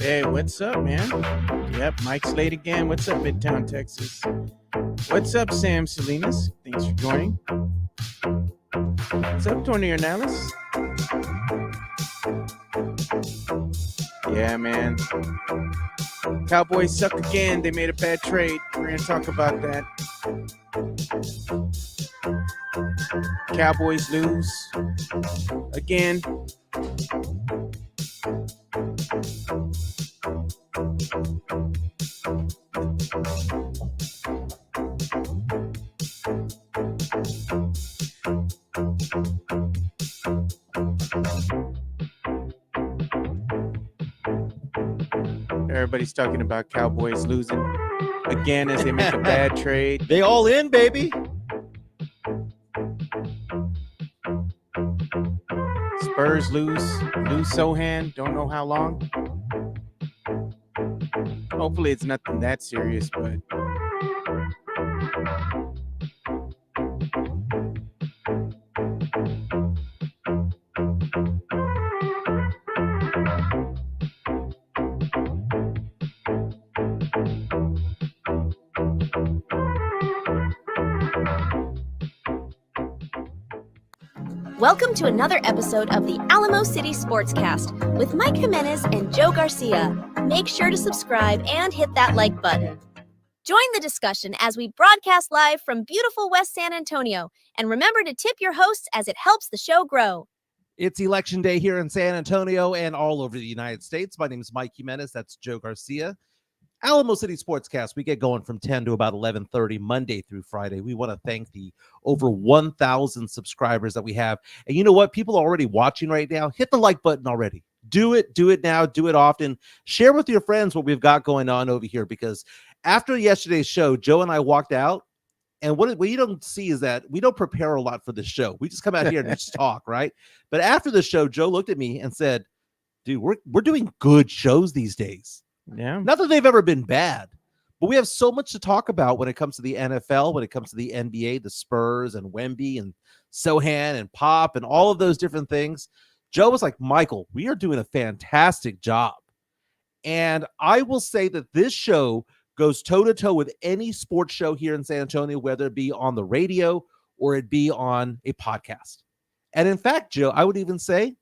Hey, what's up, man? Yep, Mike's late again. What's up, Midtown, Texas? What's up, Sam Salinas? Thanks for joining. What's up, Tony Ornelas? Yeah, man. Cowboys suck again. They made a bad trade. We're going to talk about that. Cowboys lose again. Everybody's talking about Cowboys losing again as they make a bad trade. They all in, baby. Spurs lose Sochan. Don't know how long. Hopefully it's nothing that serious, but Welcome to another episode of the Alamo City Sportscast with Mike Jimenez and Joe Garcia. Make sure to subscribe and hit that like button. Join the discussion as we broadcast live from beautiful West San Antonio. And remember to tip your hosts as it helps the show grow. It's election day here in San Antonio and all over the United States. My name is Mike Jimenez. That's Joe Garcia. Alamo City Sportscast. We get going from 10 to about 11:30 Monday through Friday. We want to thank the over 1,000 subscribers that we have. And you know what? People are already watching right now. Hit the like button already. Do it now. Do it often. Share with your friends what we've got going on over here, because after yesterday's show, Joe and I walked out. And what you don't see is that we don't prepare a lot for the show. We just come out here and just talk, right? But after the show, Joe looked at me and said, dude, we're doing good shows these days. yeah. Not that they've ever been bad, but we have so much to talk about when it comes to the NFL, when it comes to the NBA, the Spurs and Wemby and Sochan and Pop and all of those different things. Joe was like, Michael, we are doing a fantastic job. And I will say that this show goes toe-to-toe with any sports show here in San Antonio, whether it be on the radio or it be on a podcast. And in fact, Joe, I would even say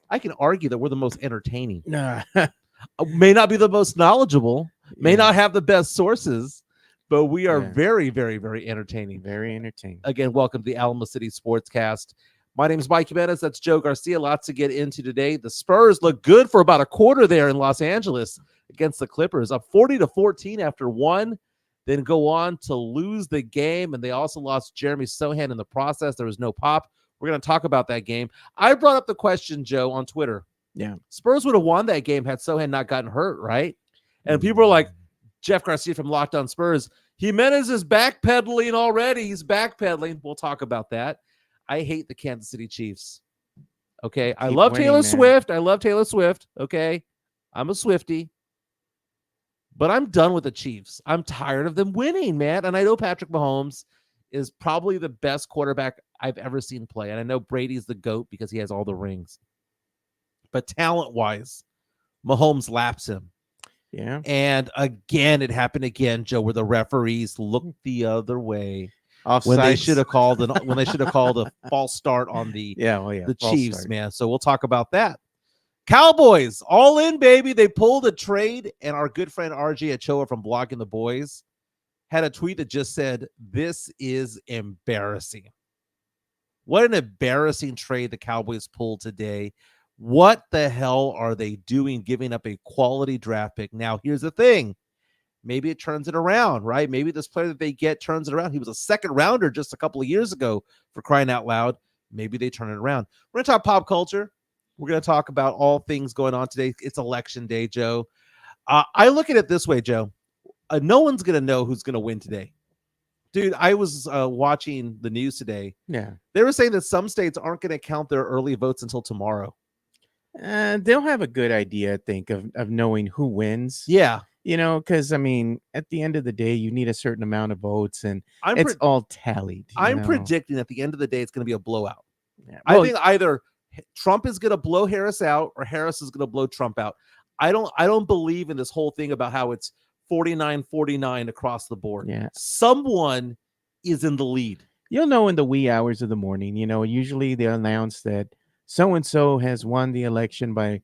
I can argue that we're the most entertaining. May not be the most knowledgeable, may not have the best sources, but we are very, very, very entertaining. Very entertaining. Again, welcome to the Alamo City Sportscast. My name is Mike Jimenez. That's Joe Garcia. Lots to get into today. The Spurs look good for about a quarter there in Los Angeles against the Clippers, up 40-14 after one, then go on to lose the game. And they also lost Jeremy Sochan in the process. There was no Pop. We're going to talk about that game. I brought up the question, Joe, on Twitter. Yeah. Spurs would have won that game had Sochan not gotten hurt, right? And people are like, Jeff Garcia from Locked On Spurs, Jimenez is backpedaling already. He's backpedaling. We'll talk about that. I hate the Kansas City Chiefs. Okay. I love Taylor Swift. I love Taylor Swift. Okay. I'm a Swiftie. But I'm done with the Chiefs. I'm tired of them winning, man. And I know Patrick Mahomes is probably the best quarterback I've ever seen play. And I know Brady's the GOAT because he has all the rings. But talent-wise, Mahomes laps him. Yeah. And again, it happened again, Joe, where the referees looked the other way when they should have called a false start on the Chiefs, start. Man. So we'll talk about that. Cowboys, all in, baby. They pulled a trade, and our good friend RJ Ochoa from Blogging the Boys had a tweet that just said, "This is embarrassing." What an embarrassing trade the Cowboys pulled today. What the hell are they doing giving up a quality draft pick? Now, here's the thing. Maybe it turns it around, right? Maybe this player that they get turns it around. He was a second rounder just a couple of years ago, for crying out loud. Maybe they turn it around. We're going to talk pop culture. We're going to talk about all things going on today. It's election day, Joe. I look at it this way, Joe. No one's going to know who's going to win today. Dude, I was watching the news today. Yeah. They were saying that some states aren't going to count their early votes until tomorrow. They'll have a good idea, I think, of knowing who wins. Yeah. You know, because, I mean, at the end of the day, you need a certain amount of votes, and it's all tallied. I'm predicting at the end of the day, it's going to be a blowout. Yeah. I think either Trump is going to blow Harris out or Harris is going to blow Trump out. I don't believe in this whole thing about how it's 49-49 across the board. Yeah. Someone is in the lead. You'll know in the wee hours of the morning. Usually they'll announce that so-and-so has won the election by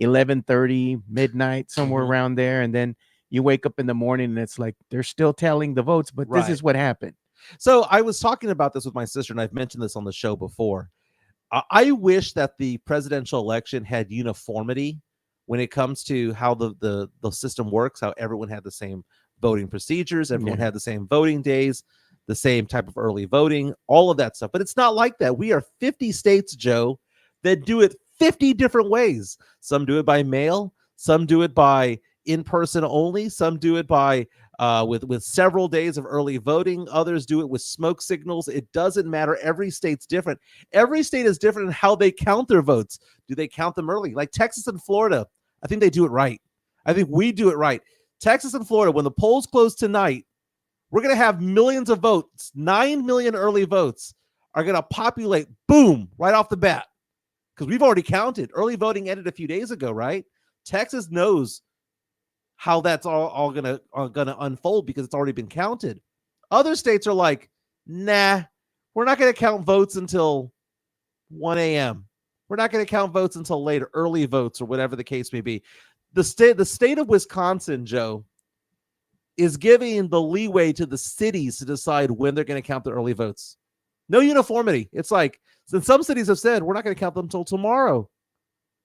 11:30, midnight, somewhere around there. And then you wake up in the morning and it's like they're still tallying the votes, but this is what happened. So I was talking about this with my sister, and I've mentioned this on the show before. I wish that the presidential election had uniformity when it comes to how the system works, how everyone had the same voting procedures, everyone had the same voting days, the same type of early voting, all of that stuff. But it's not like that. We are 50 states, Joe, that do it 50 different ways. Some do it by mail. Some do it by in-person only. Some do it by with several days of early voting. Others do it with smoke signals. It doesn't matter. Every state's different. Every state is different in how they count their votes. Do they count them early? Like Texas and Florida, I think they do it right. I think we do it right. Texas and Florida, when the polls close tonight, we're going to have millions of votes. 9 million early votes are going to populate, boom, right off the bat. Because we've already counted. Early voting ended a few days ago, right? Texas knows how that's all gonna unfold because it's already been counted. Other states are like, nah, we're not going to count votes until 1 a.m. We're not going to count votes until later, early votes or whatever the case may be. The state of Wisconsin, Joe, is giving the leeway to the cities to decide when they're going to count the early votes. No uniformity. It's like, since some cities have said, we're not going to count them until tomorrow.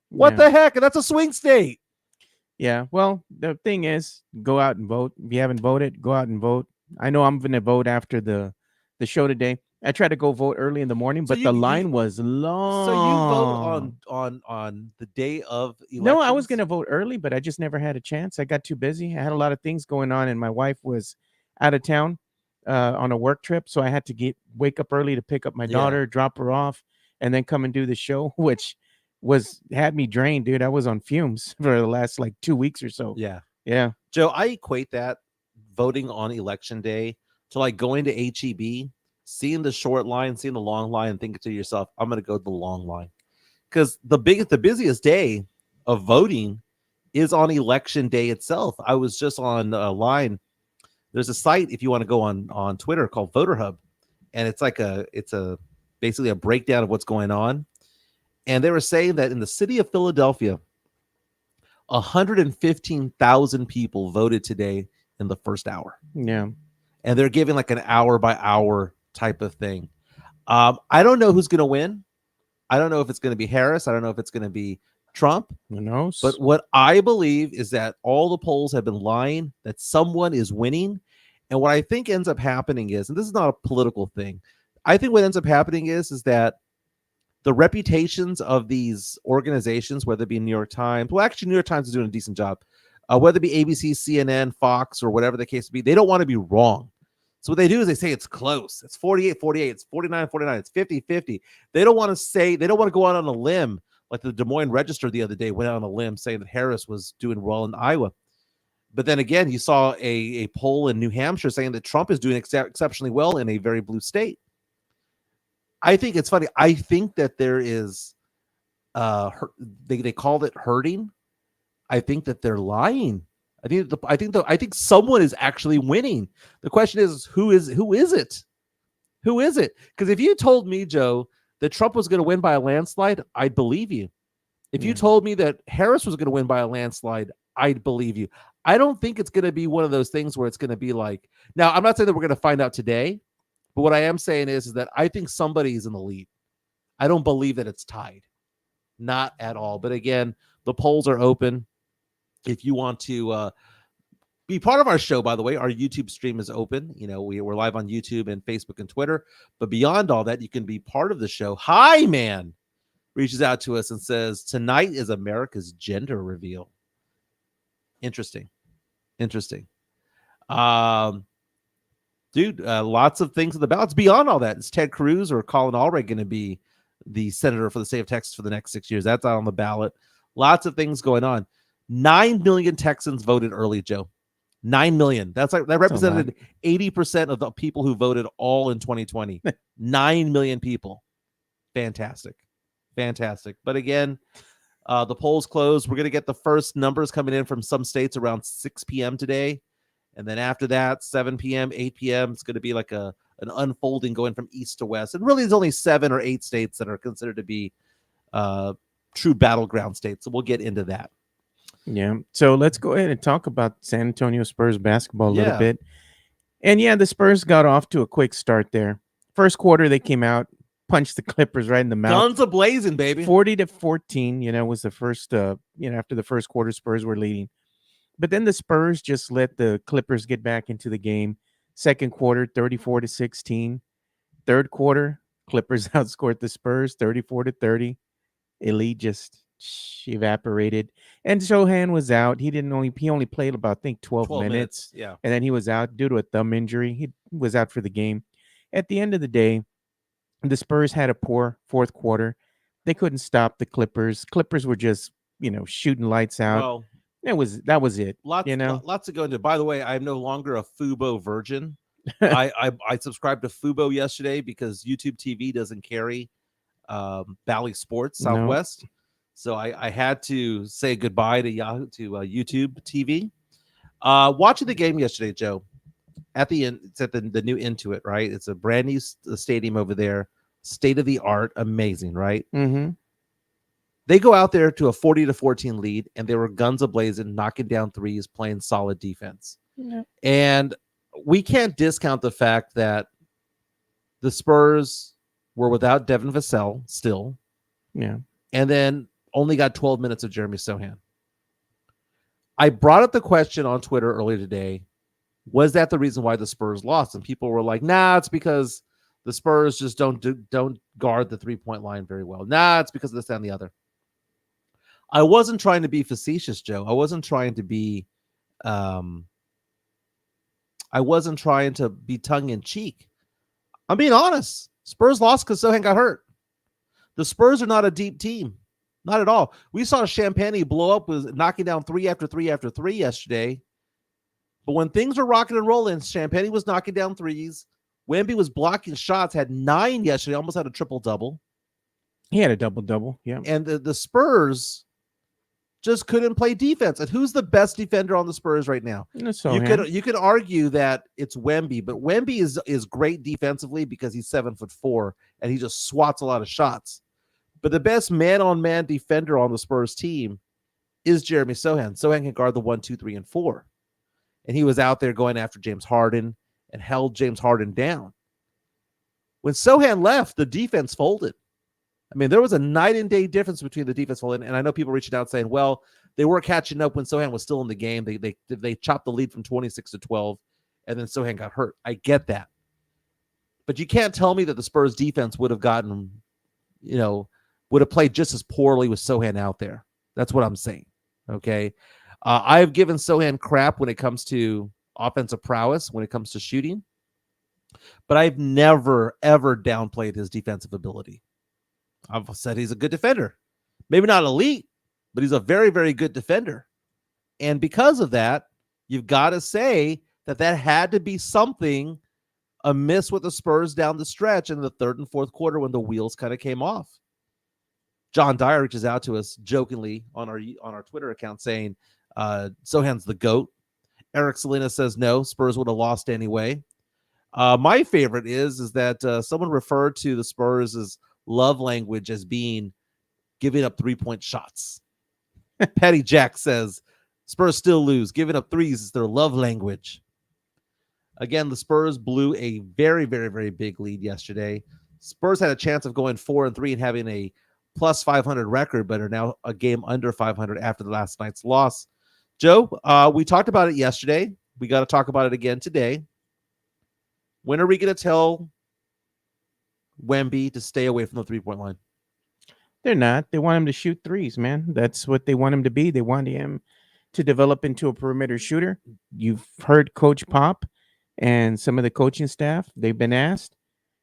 What the heck? And that's a swing state. Yeah, well, the thing is, go out and vote. If you haven't voted, go out and vote. I know I'm going to vote after the show today. I tried to go vote early in the morning, but the line was long. So you vote on the day of elections? No, I was going to vote early, but I just never had a chance. I got too busy. I had a lot of things going on, and my wife was out of town on a work trip, so I had to wake up early to pick up my daughter, drop her off, and then come and do the show, which had me drained, dude. I was on fumes for the last like 2 weeks or so. Yeah. Joe, I equate that voting on election day to like going to HEB, seeing the short line, seeing the long line, and thinking to yourself, I'm going to go to the long line. Because the busiest day of voting is on election day itself. I was just on a line. There's a site, if you want to go on Twitter, called Voter Hub. And it's like basically a breakdown of what's going on. And they were saying that in the city of Philadelphia, 115,000 people voted today in the first hour. Yeah. And they're giving like an hour by hour type of thing. I don't know who's going to win. I don't know if it's going to be Harris. I don't know if it's going to be Trump. Who knows? But what I believe is that all the polls have been lying, that someone is winning. And what I think ends up happening is, and this is not a political thing, I think what ends up happening is that the reputations of these organizations, whether it be New York Times, well, actually, New York Times is doing a decent job, whether it be ABC, CNN, Fox, or whatever the case may be, they don't want to be wrong. So what they do is they say it's close. It's 48-48. It's 49-49. It's 50-50. They don't want to go out on a limb like the Des Moines Register the other day went out on a limb saying that Harris was doing well in Iowa. But then again, you saw a poll in New Hampshire saying that Trump is doing exceptionally well in a very blue state. I think it's funny. I think that there is, they called it herding. I think that they're lying. I think someone is actually winning. The question is, who is it? Who is it? Because if you told me, Joe, that Trump was going to win by a landslide, I'd believe you. If you told me that Harris was going to win by a landslide, I'd believe you. I don't think it's going to be one of those things where it's going to be like, now I'm not saying that we're going to find out today, but what I am saying is that I think somebody's in the lead. I don't believe that it's tied. Not at all. But again, the polls are open. If you want to be part of our show, by the way, our YouTube stream is open. You know, we're live on YouTube and Facebook and Twitter. But beyond all that, you can be part of the show. Hi, man, reaches out to us and says, tonight is America's gender reveal. Interesting. Dude, lots of things in the ballots. Beyond all that, is Ted Cruz or Colin Allred going to be the senator for the state of Texas for the next 6 years? That's out on the ballot. Lots of things going on. 9 million Texans voted early, Joe. 9 million. That represented 80% of the people who voted all in 2020. 9 million people. Fantastic. But again, The polls closed. We're going to get the first numbers coming in from some states around 6 p.m. today. And then after that, 7 p.m., 8 p.m., it's going to be like an unfolding going from east to west. And really, there's only 7 or 8 states that are considered to be true battleground states. So we'll get into that. Yeah. So let's go ahead and talk about San Antonio Spurs basketball a little bit. And yeah, the Spurs got off to a quick start there. First quarter, they came out, punched the Clippers right in the mouth. Guns a-blazing, baby. 40-14, was the first, after the first quarter, Spurs were leading. But then the Spurs just let the Clippers get back into the game. Second quarter, 34-16. Third quarter, Clippers outscored the Spurs 34-30. Elite just evaporated. And Sochan was out. He only played about, I think, 12 minutes. Yeah. And then he was out due to a thumb injury. He was out for the game. At the end of the day, the Spurs had a poor fourth quarter. They couldn't stop the Clippers. Clippers were just, shooting lights out. Well, that was it. Lots to go into. By the way, I'm no longer a Fubo virgin. I subscribed to Fubo yesterday because YouTube TV doesn't carry Bally Sports Southwest. No. So I had to say goodbye to YouTube TV. Watching the game yesterday, Joe. At the end, it's at the new Intuit, right? It's a brand new stadium over there, state of the art, amazing, right? Mm-hmm. They go out there to a 40-14 lead, and they were guns a-blazing, knocking down threes, playing solid defense. Yeah. And we can't discount the fact that the Spurs were without Devin Vassell still. Yeah. And then only got 12 minutes of Jeremy Sochan. I brought up the question on Twitter earlier today. Was that the reason why the Spurs lost? And people were like, nah, it's because the Spurs just don't guard the three-point line very well. Nah, it's because of this and the other. I wasn't trying to be facetious, Joe. I wasn't trying to be tongue-in-cheek. I'm being honest. Spurs lost because Sochan got hurt. The Spurs are not a deep team. Not at all. We saw Champagne blow up with knocking down 3 after 3 after 3 yesterday. But when things were rocking and rolling, Champagne was knocking down threes. Wemby was blocking shots, had 9 yesterday, almost had a triple-double. He had a double-double, yeah. And the Spurs just couldn't play defense. And who's the best defender on the Spurs right now? You could argue that it's Wemby, but Wemby is great defensively because he's 7'4" and he just swats a lot of shots. But the best man-on-man defender on the Spurs team is Jeremy Sochan. Sochan can guard the 1, 2, 3, and 4. And he was out there going after James Harden and held James Harden down. When Sochan left, the defense folded. I mean, there was a night and day difference between the defense folding. And I know people reaching out saying, well, they were catching up when Sochan was still in the game. They chopped the lead from 26-12, and then Sochan got hurt. I get that. But you can't tell me that the Spurs defense would have played just as poorly with Sochan out there. That's what I'm saying. Okay. I've given Sochan crap when it comes to offensive prowess, when it comes to shooting, but I've never, ever downplayed his defensive ability. I've said he's a good defender. Maybe not elite, but he's a very, very good defender. And because of that, you've got to say that had to be something amiss with the Spurs down the stretch in the third and fourth quarter when the wheels kind of came off. John Dyer reaches out to us jokingly on our Twitter account saying, Sochan's the GOAT. Eric Salinas says no, Spurs would have lost anyway. My favorite is that someone referred to the Spurs' love language as being giving up 3-point shots. Patty Jack says Spurs still lose. Giving up threes is their love language. Again, the Spurs blew a very, very, very big lead yesterday. Spurs had a chance of going 4-3 and having a plus 500 record, but are now a game under 500 after the last night's loss. Joe, we talked about it yesterday. We got to talk about it again today. When are we going to tell Wemby to stay away from the 3-point line? They're not. They want him to shoot threes, man. That's what they want him to be. They want him to develop into a perimeter shooter. You've heard Coach Pop and some of the coaching staff. They've been asked.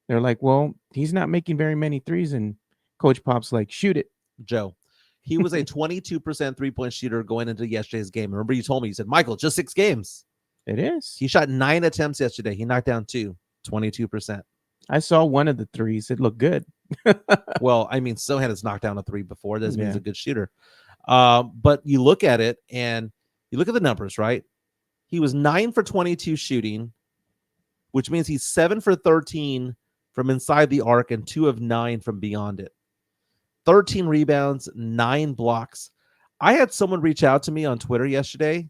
They're like, well, he's not making very many threes. And Coach Pop's like, shoot it. Joe, he was a 22% 3-point shooter going into yesterday's game. Remember, you told me, you said, Michael, just 6 games. It is. He shot 9 attempts yesterday. He knocked down 2, 22%. I saw one of the threes. It looked good. Well, I mean, Sochan has knocked down a 3 before. Doesn't mean he's a good shooter. But you look at it and you look at the numbers, right? He was 9 for 22 shooting, which means he's 7 for 13 from inside the arc and 2 of 9 from beyond it. 13 rebounds, 9 blocks. I had someone reach out to me on Twitter yesterday,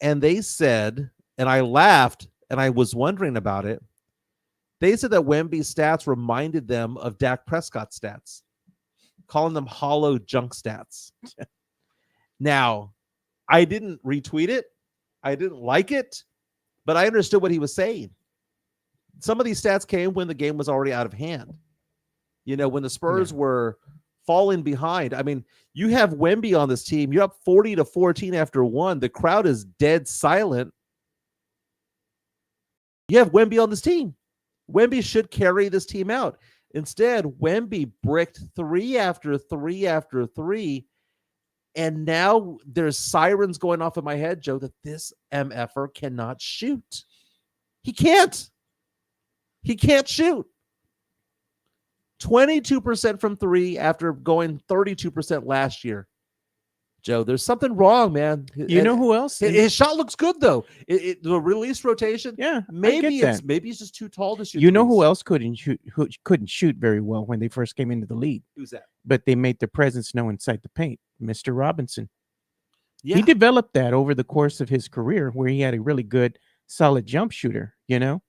and they said, and I laughed, and I was wondering about it. They said that Wemby's stats reminded them of Dak Prescott's stats, calling them hollow junk stats. Now, I didn't retweet it. I didn't like it, but I understood what he was saying. Some of these stats came when the game was already out of hand. You know, when the Spurs were falling behind. I mean, you have Wemby on this team. You're up 40-14 after 1. The crowd is dead silent. You have Wemby on this team. Wemby should carry this team out. Instead, Wemby bricked 3 after 3 after 3. And now there's sirens going off in my head, Joe, that this MFer cannot shoot. He can't. He can't shoot. 22% from 3 after going 32% last year. Joe, there's something wrong, man. You know who else? His shot looks good though. The release rotation. Yeah, maybe he's just too tall to shoot. You know who else couldn't shoot very well when they first came into the league? Who's that? But they made their presence known inside the paint. Mr. Robinson. Yeah. He developed that over the course of his career, where he had a really good, solid jump shooter. You know,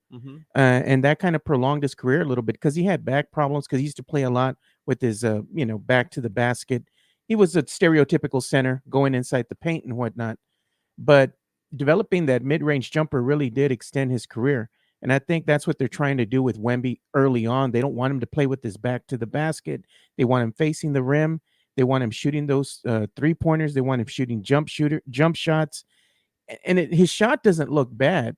and that kind of prolonged his career a little bit because he had back problems. Because he used to play a lot with his, back to the basket. He was a stereotypical center going inside the paint and whatnot, but developing that mid-range jumper really did extend his career. And I think that's what they're trying to do with Wemby early on. They don't want him to play with his back to the basket. They want him facing the rim. They want him shooting those 3-pointers. They want him shooting jump shots. And his shot doesn't look bad.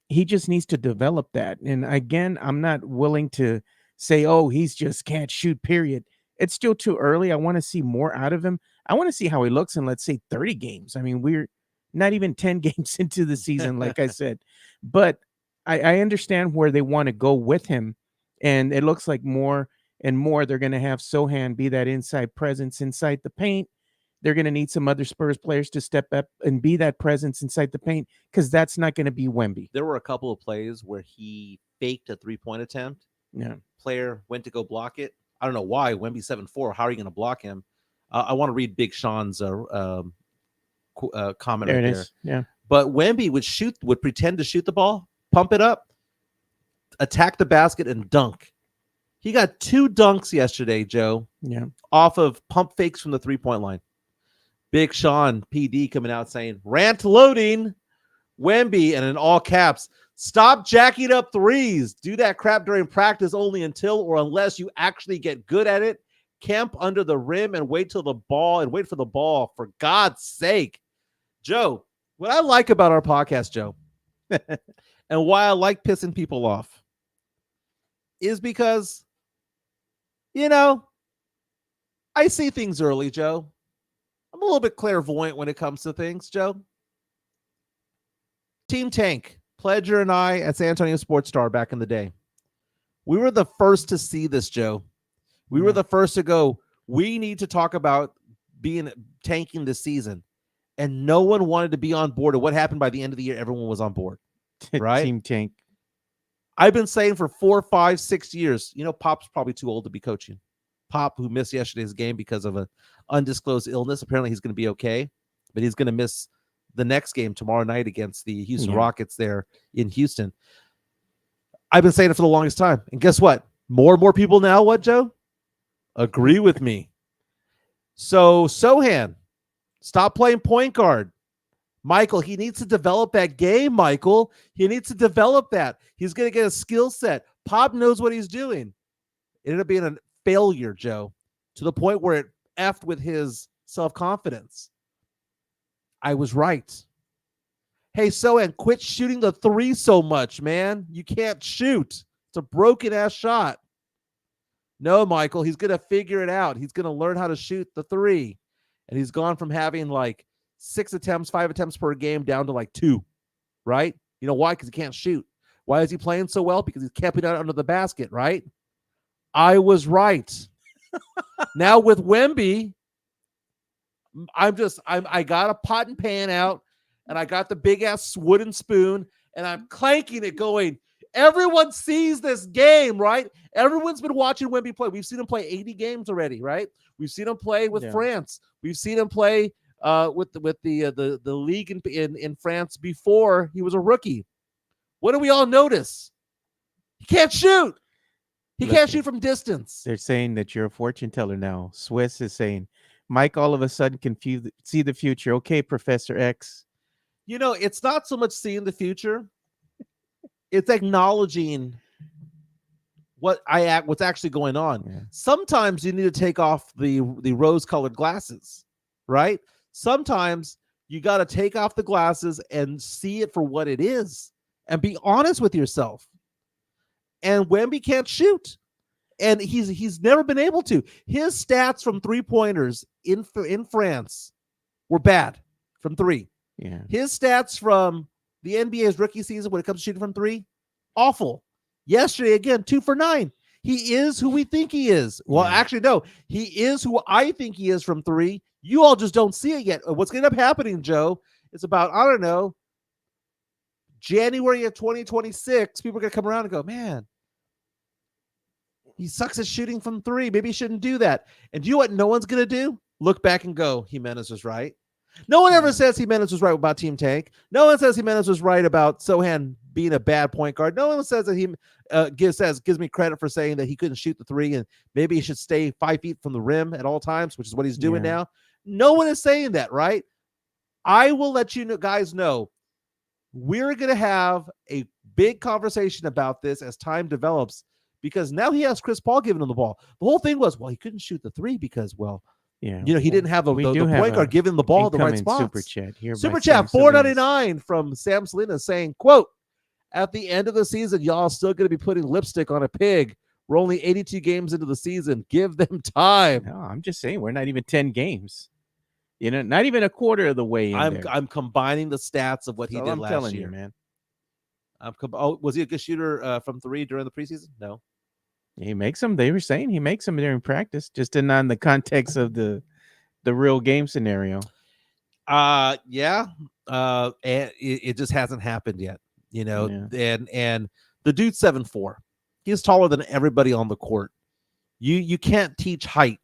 He just needs to develop that. And again, I'm not willing to say, oh, he's just can't shoot, period. It's still too early. I want to see more out of him. I want to see how he looks in, let's say, 30 games. I mean, we're not even 10 games into the season, like I said. But I understand where they want to go with him. And it looks like more and more they're going to have Sochan be that inside presence inside the paint. They're going to need some other Spurs players to step up and be that presence inside the paint because that's not going to be Wemby. There were a couple of plays where he faked a 3-point attempt. Yeah. Player went to go block it. I don't know why. Wemby's 7'4". How are you going to block him? I want to read Big Sean's comment there right there. Yeah. But Wemby would pretend to shoot the ball, pump it up, attack the basket, and dunk. He got 2 dunks yesterday, Joe. Yeah. Off of pump fakes from the 3-point line. Big Sean PD coming out saying, rant loading, Wemby, and in all caps, stop jacking up threes. Do that crap during practice only until or unless you actually get good at it. Camp under the rim and wait for the ball, for God's sake. Joe, what I like about our podcast, Joe, and why I like pissing people off is because, I see things early, Joe. I'm a little bit clairvoyant when it comes to things, Joe. Team Tank, Pledger and I at San Antonio Sports Star back in the day. We were the first to see this, Joe. We were the first to go, we need to talk about tanking this season. And no one wanted to be on board. And what happened by the end of the year, everyone was on board. Right? Team Tank. I've been saying for 4, 5, 6 years, Pop's probably too old to be coaching. Pop, who missed yesterday's game because of an undisclosed illness. Apparently he's going to be okay, but he's going to miss the next game tomorrow night against the Houston Rockets there in Houston. I've been saying it for the longest time. And guess what? More and more people now, what, Joe? Agree with me. So, Sochan, stop playing point guard. Michael, he needs to develop that game, Michael. He needs to develop that. He's going to get a skill set. Pop knows what he's doing. It ended up being a failure, Joe, to the point where it effed with his self-confidence. I was right. Hey, Sochan, quit shooting the 3 so much, man. You can't shoot. It's a broken-ass shot. No, Michael, he's going to figure it out. He's going to learn how to shoot the 3. And he's gone from having like 6 attempts, 5 attempts per game down to like 2, right? You know why? Because he can't shoot. Why is he playing so well? Because he's camping out under the basket, right? I was right. Now with Wemby, I got a pot and pan out, and I got the big ass wooden spoon, and I'm clanking it, going, everyone sees this game, right? Everyone's been watching Wemby play. We've seen him play 80 games already, right? We've seen him play with France. We've seen him play with the league in France before he was a rookie. What do we all notice? He can't shoot. He can't shoot from distance. They're saying that you're a fortune teller now. Swiss is saying, Mike all of a sudden can see the future. Okay, Professor X. You know, it's not so much seeing the future. It's acknowledging what's actually going on. Yeah. Sometimes you need to take off the rose-colored glasses, right? Sometimes you got to take off the glasses and see it for what it is and be honest with yourself. And Wemby can't shoot. And he's never been able to. His stats from three-pointers in France were bad from three. Yeah. His stats from the NBA's rookie season when it comes to shooting from three, awful. Yesterday, again, 2 for 9. He is who we think he is. Well, actually, no. He is who I think he is from three. You all just don't see it yet. What's going to end up happening, Joe, is about, I don't know, January of 2026, people are going to come around and go, man, he sucks at shooting from three. Maybe he shouldn't do that. And do you know what no one's going to do? Look back and go, Jimenez was right. No one ever says Jimenez was right about Team Tank. No one says Jimenez was right about Sochan being a bad point guard. No one says that he gives me credit for saying that he couldn't shoot the three and maybe he should stay 5 feet from the rim at all times, which is what he's doing now. No one is saying that, right? I will let you guys know we're going to have a big conversation about this as time develops because now he has Chris Paul giving him the ball. The whole thing was, well, he couldn't shoot the three because, he didn't have the point guard giving the ball at the right spots. Super chat here. Super chat $4.99 from Sam Salinas saying, quote, at the end of the season, y'all still going to be putting lipstick on a pig. We're only 82 games into the season. Give them time. No, I'm just saying we're not even 10 games. You know, not even a quarter of the way in there. I'm combining the stats of what he did last year, man. Was he a good shooter from three during the preseason? No. He makes them. They were saying he makes them during practice, just in on the context of the real game scenario. And it just hasn't happened yet, you know. Yeah. And the dude's 7'4". He's taller than everybody on the court. You can't teach height.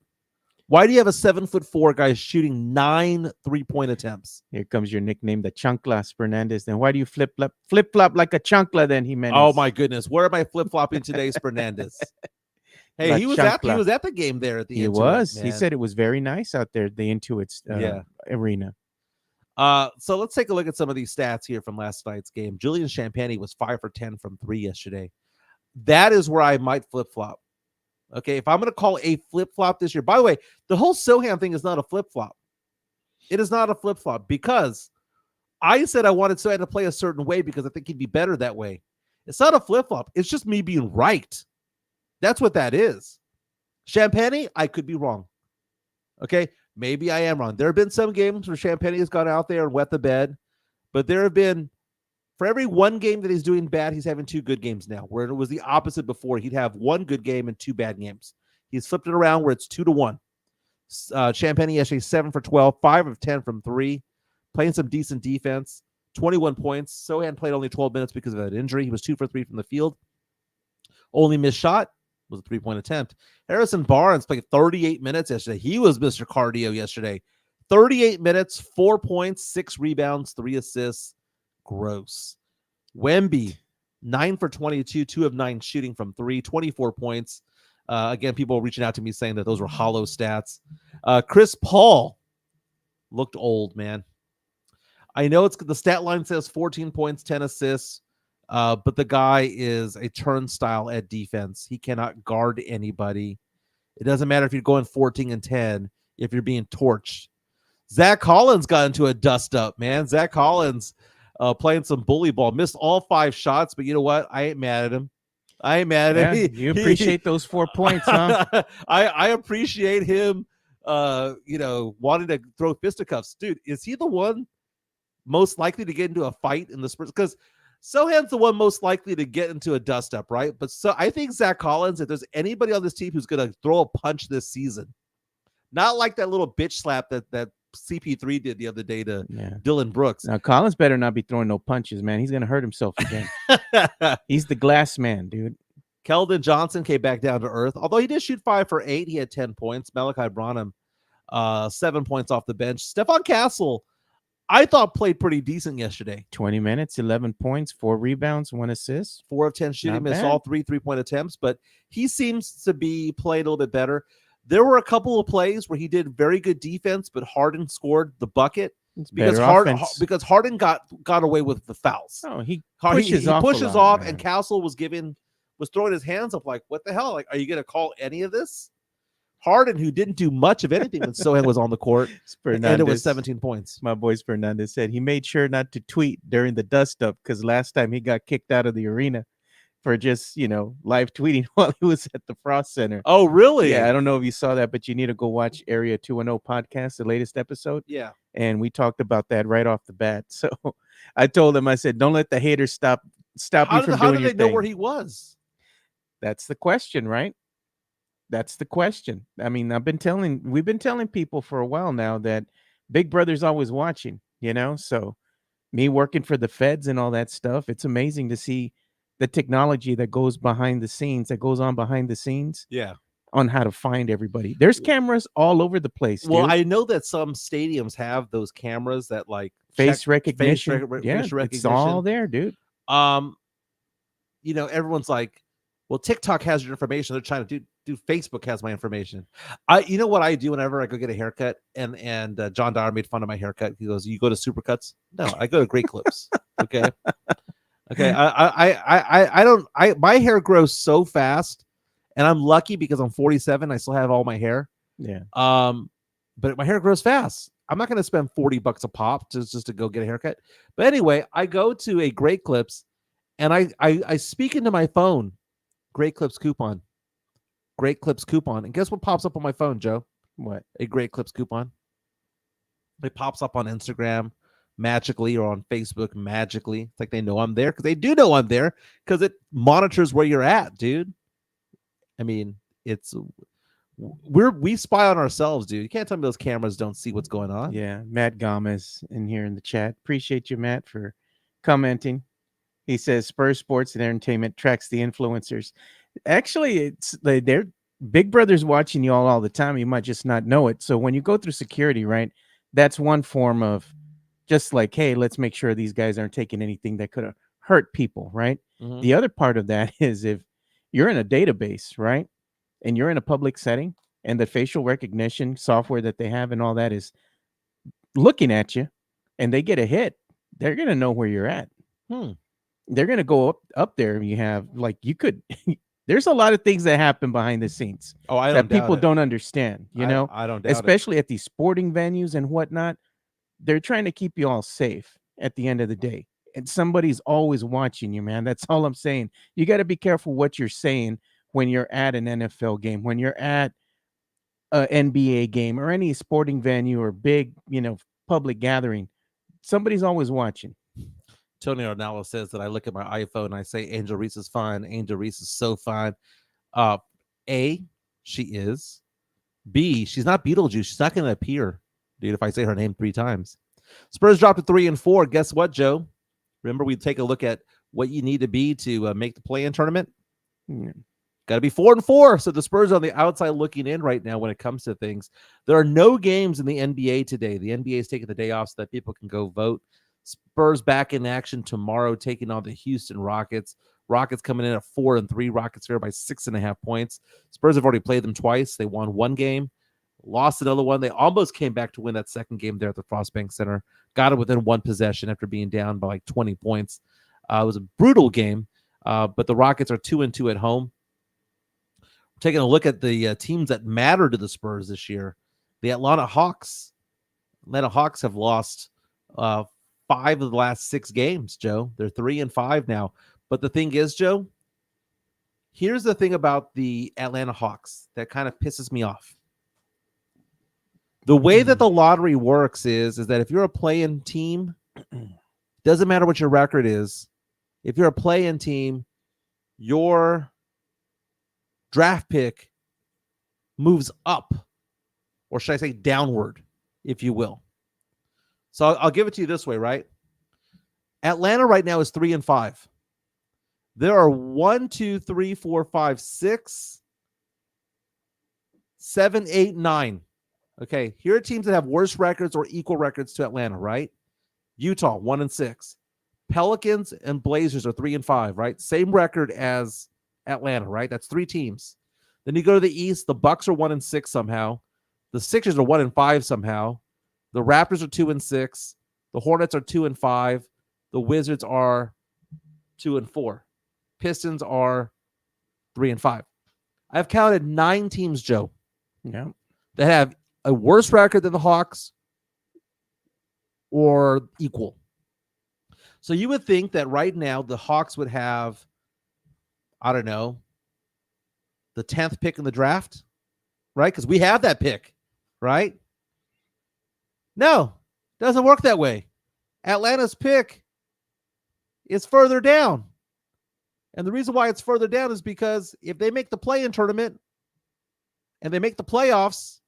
Why do you have a 7'4" guy shooting 9 3-point attempts? Here comes your nickname, the Chanclas Fernandez. Then why do you flip flop like a chancla? Then Jimenez. Oh my goodness, where am I flip flopping today, Fernandez? Hey, he was at the game there at the. He was. He said it was very nice out there, the Intuit arena. So let's take a look at some of these stats here from last night's game. Julian Champagnie was 5 for 10 from three yesterday. That is where I might flip flop. Okay, if I'm going to call a flip-flop this year. By the way, the whole Sochan thing is not a flip-flop. It is not a flip-flop because I said I wanted Sochan to play a certain way because I think he'd be better that way. It's not a flip-flop. It's just me being right. That's what that is. Champagnie, I could be wrong. Okay, maybe I am wrong. There have been some games where Champagnie has gone out there and wet the bed, but there have been, for every one game that he's doing bad, he's having 2 good games now, where it was the opposite before. He'd have 1 good game and 2 bad games. He's flipped it around where it's 2-1. Champagnie yesterday 7 for 12, 5 of 10 from 3, playing some decent defense, 21 points. Sochan played only 12 minutes because of that injury. He was 2 for 3 from the field. Only missed shot was a 3-point attempt. Harrison Barnes played 38 minutes yesterday. He was Mr. Cardio yesterday. 38 minutes, 4 points, 6 rebounds, 3 assists. Gross. Wemby, 9 for 22, 2 of 9 shooting from 3, 24 points. Again, people reaching out to me saying that those were hollow stats. Chris Paul looked old, man. I know the stat line says 14 points, 10 assists, but the guy is a turnstile at defense. He cannot guard anybody. It doesn't matter if you're going 14 and 10 if you're being torched. Zach Collins got into a dust-up, man. Zach Collins playing some bully ball. Missed all 5 shots, but you know what? I ain't mad at him. You appreciate those 4 points, huh? I appreciate him, wanting to throw fisticuffs. Dude, is he the one most likely to get into a fight in the Spurs? Because Sochan's the one most likely to get into a dust-up, right? But so I think Zach Collins, if there's anybody on this team who's going to throw a punch this season, not like that little bitch slap that CP3 did the other day to Dylan Brooks. Now, Collins better not be throwing no punches, man. He's going to hurt himself again. He's the glass man, dude. Keldon Johnson came back down to earth. Although he did shoot 5 for 8, he had 10 points. Malachi Branham, 7 points off the bench. Stephon Castle, I thought played pretty decent yesterday. 20 minutes, 11 points, 4 rebounds, 1 assist. 4 of 10 shooting, missed all 3 3-point attempts, but he seems to be playing a little bit better. There were a couple of plays where he did very good defense, but Harden scored the bucket because Harden got away with the fouls. Oh, he pushes off, and Castle was throwing his hands up like, what the hell? Like, are you going to call any of this? Harden, who didn't do much of anything when Sochan was on the court, ended with 17 points. My boy Fernandez said he made sure not to tweet during the dust-up because last time he got kicked out of the arena for just, live tweeting while he was at the Frost Center. Oh, really? Yeah, I don't know if you saw that, but you need to go watch Area 210 podcast, the latest episode. Yeah. And we talked about that right off the bat. So I told him, I said, don't let the haters stop you from doing your thing. How did they know where he was? That's the question, right? That's the question. I mean, we've been telling people for a while now that Big Brother's always watching, So me working for the feds and all that stuff, it's amazing to see the technology that goes behind the scenes, Yeah. On how to find everybody. There's cameras all over the place. Well, dude. I know that some stadiums have those cameras that like face recognition. Face recognition. It's all there, dude. Everyone's like, well, TikTok has your information. They're trying to do Facebook has my information. You know what I do whenever I go get a haircut, and John Dyer made fun of my haircut. He goes, "You go to Supercuts?" No, I go to Great Clips. Okay. Okay. My hair grows so fast, and I'm lucky because I'm 47. I still have all my hair. Yeah. But my hair grows fast. I'm not going to spend $40 a pop just to go get a haircut. But anyway, I go to a Great Clips, and I speak into my phone. Great Clips coupon. Great Clips coupon. And guess what pops up on my phone, Joe? What? A Great Clips coupon. It pops up on Instagram magically or on Facebook magically. It's like they know I'm there because they do know I'm there because it monitors where you're at, dude. I mean, we spy on ourselves, dude. You can't tell me those cameras don't see what's going on. Yeah. Matt Gomez in here in the chat. Appreciate you, Matt, for commenting. He says Spurs Sports and Entertainment tracks the influencers. Actually, they're Big Brother's watching you all the time. You might just not know it. So when you go through security, right, that's one form of just like, hey, let's make sure these guys aren't taking anything that could have hurt people, right? Mm-hmm. The other part of that is if you're in a database, right, and you're in a public setting and the facial recognition software that they have and all that is looking at you and they get a hit, they're going to know where you're at. They're going to go up there. And you have there's a lot of things that happen behind the scenes that people don't understand, I don't doubt especially at these sporting venues and whatnot. They're trying to keep you all safe at the end of the day. And somebody's always watching you, man. That's all I'm saying. You got to be careful what you're saying when you're at an NFL game, when you're at an NBA game or any sporting venue or big, public gathering. Somebody's always watching. Tony Arnaldo says that I look at my iPhone and I say Angel Reese is fine. Angel Reese is so fine. A, she is. B, she's not Beetlejuice. She's not going to appear, dude, if I say her name 3 times. Spurs dropped to 3-4. Guess what, Joe? Remember, we take a look at what you need to be to make the play-in tournament? Got to be 4-4. So the Spurs are on the outside looking in right now when it comes to things. There are no games in the NBA today. The NBA is taking the day off so that people can go vote. Spurs back in action tomorrow, taking on the Houston Rockets. Rockets coming in at 4-3. Rockets here by 6.5 points. Spurs have already played them twice. They won one game, lost another one. They almost came back to win that second game there at the Frostbank Center. Got it within one possession after being down by like 20 points. It was a brutal game, but the Rockets are 2-2 at home. We're taking a look at the teams that matter to the Spurs this year. The Atlanta Hawks. Atlanta Hawks have lost 5 of the last 6 games, Joe. They're 3-5 now. But the thing is, Joe, here's the thing about the Atlanta Hawks that kind of pisses me off. The way that the lottery works is that if you're a play-in team, doesn't matter what your record is, if you're a play-in team, your draft pick moves up, or should I say downward, if you will. So I'll give it to you this way, right? Atlanta right now is 3-5. There are 1, 2, 3, 4, 5, 6, 7, 8, 9. Okay, here are teams that have worse records or equal records to Atlanta, right? Utah, 1-6. Pelicans and Blazers are 3-5, right? Same record as Atlanta, right? That's 3 teams. Then you go to the East, the Bucks are 1-6 somehow. The Sixers are 1-5 somehow. The Raptors are 2-6. The Hornets are 2-5. The Wizards are 2-4. Pistons are 3-5. I've counted 9 teams, Joe, that have a worse record than the Hawks or equal. So you would think that right now the Hawks would have, I don't know, the 10th pick in the draft, right? Because we have that pick, right? No, doesn't work that way. Atlanta's pick is further down. And the reason why it's further down is because if they make the play-in tournament and they make the playoffs,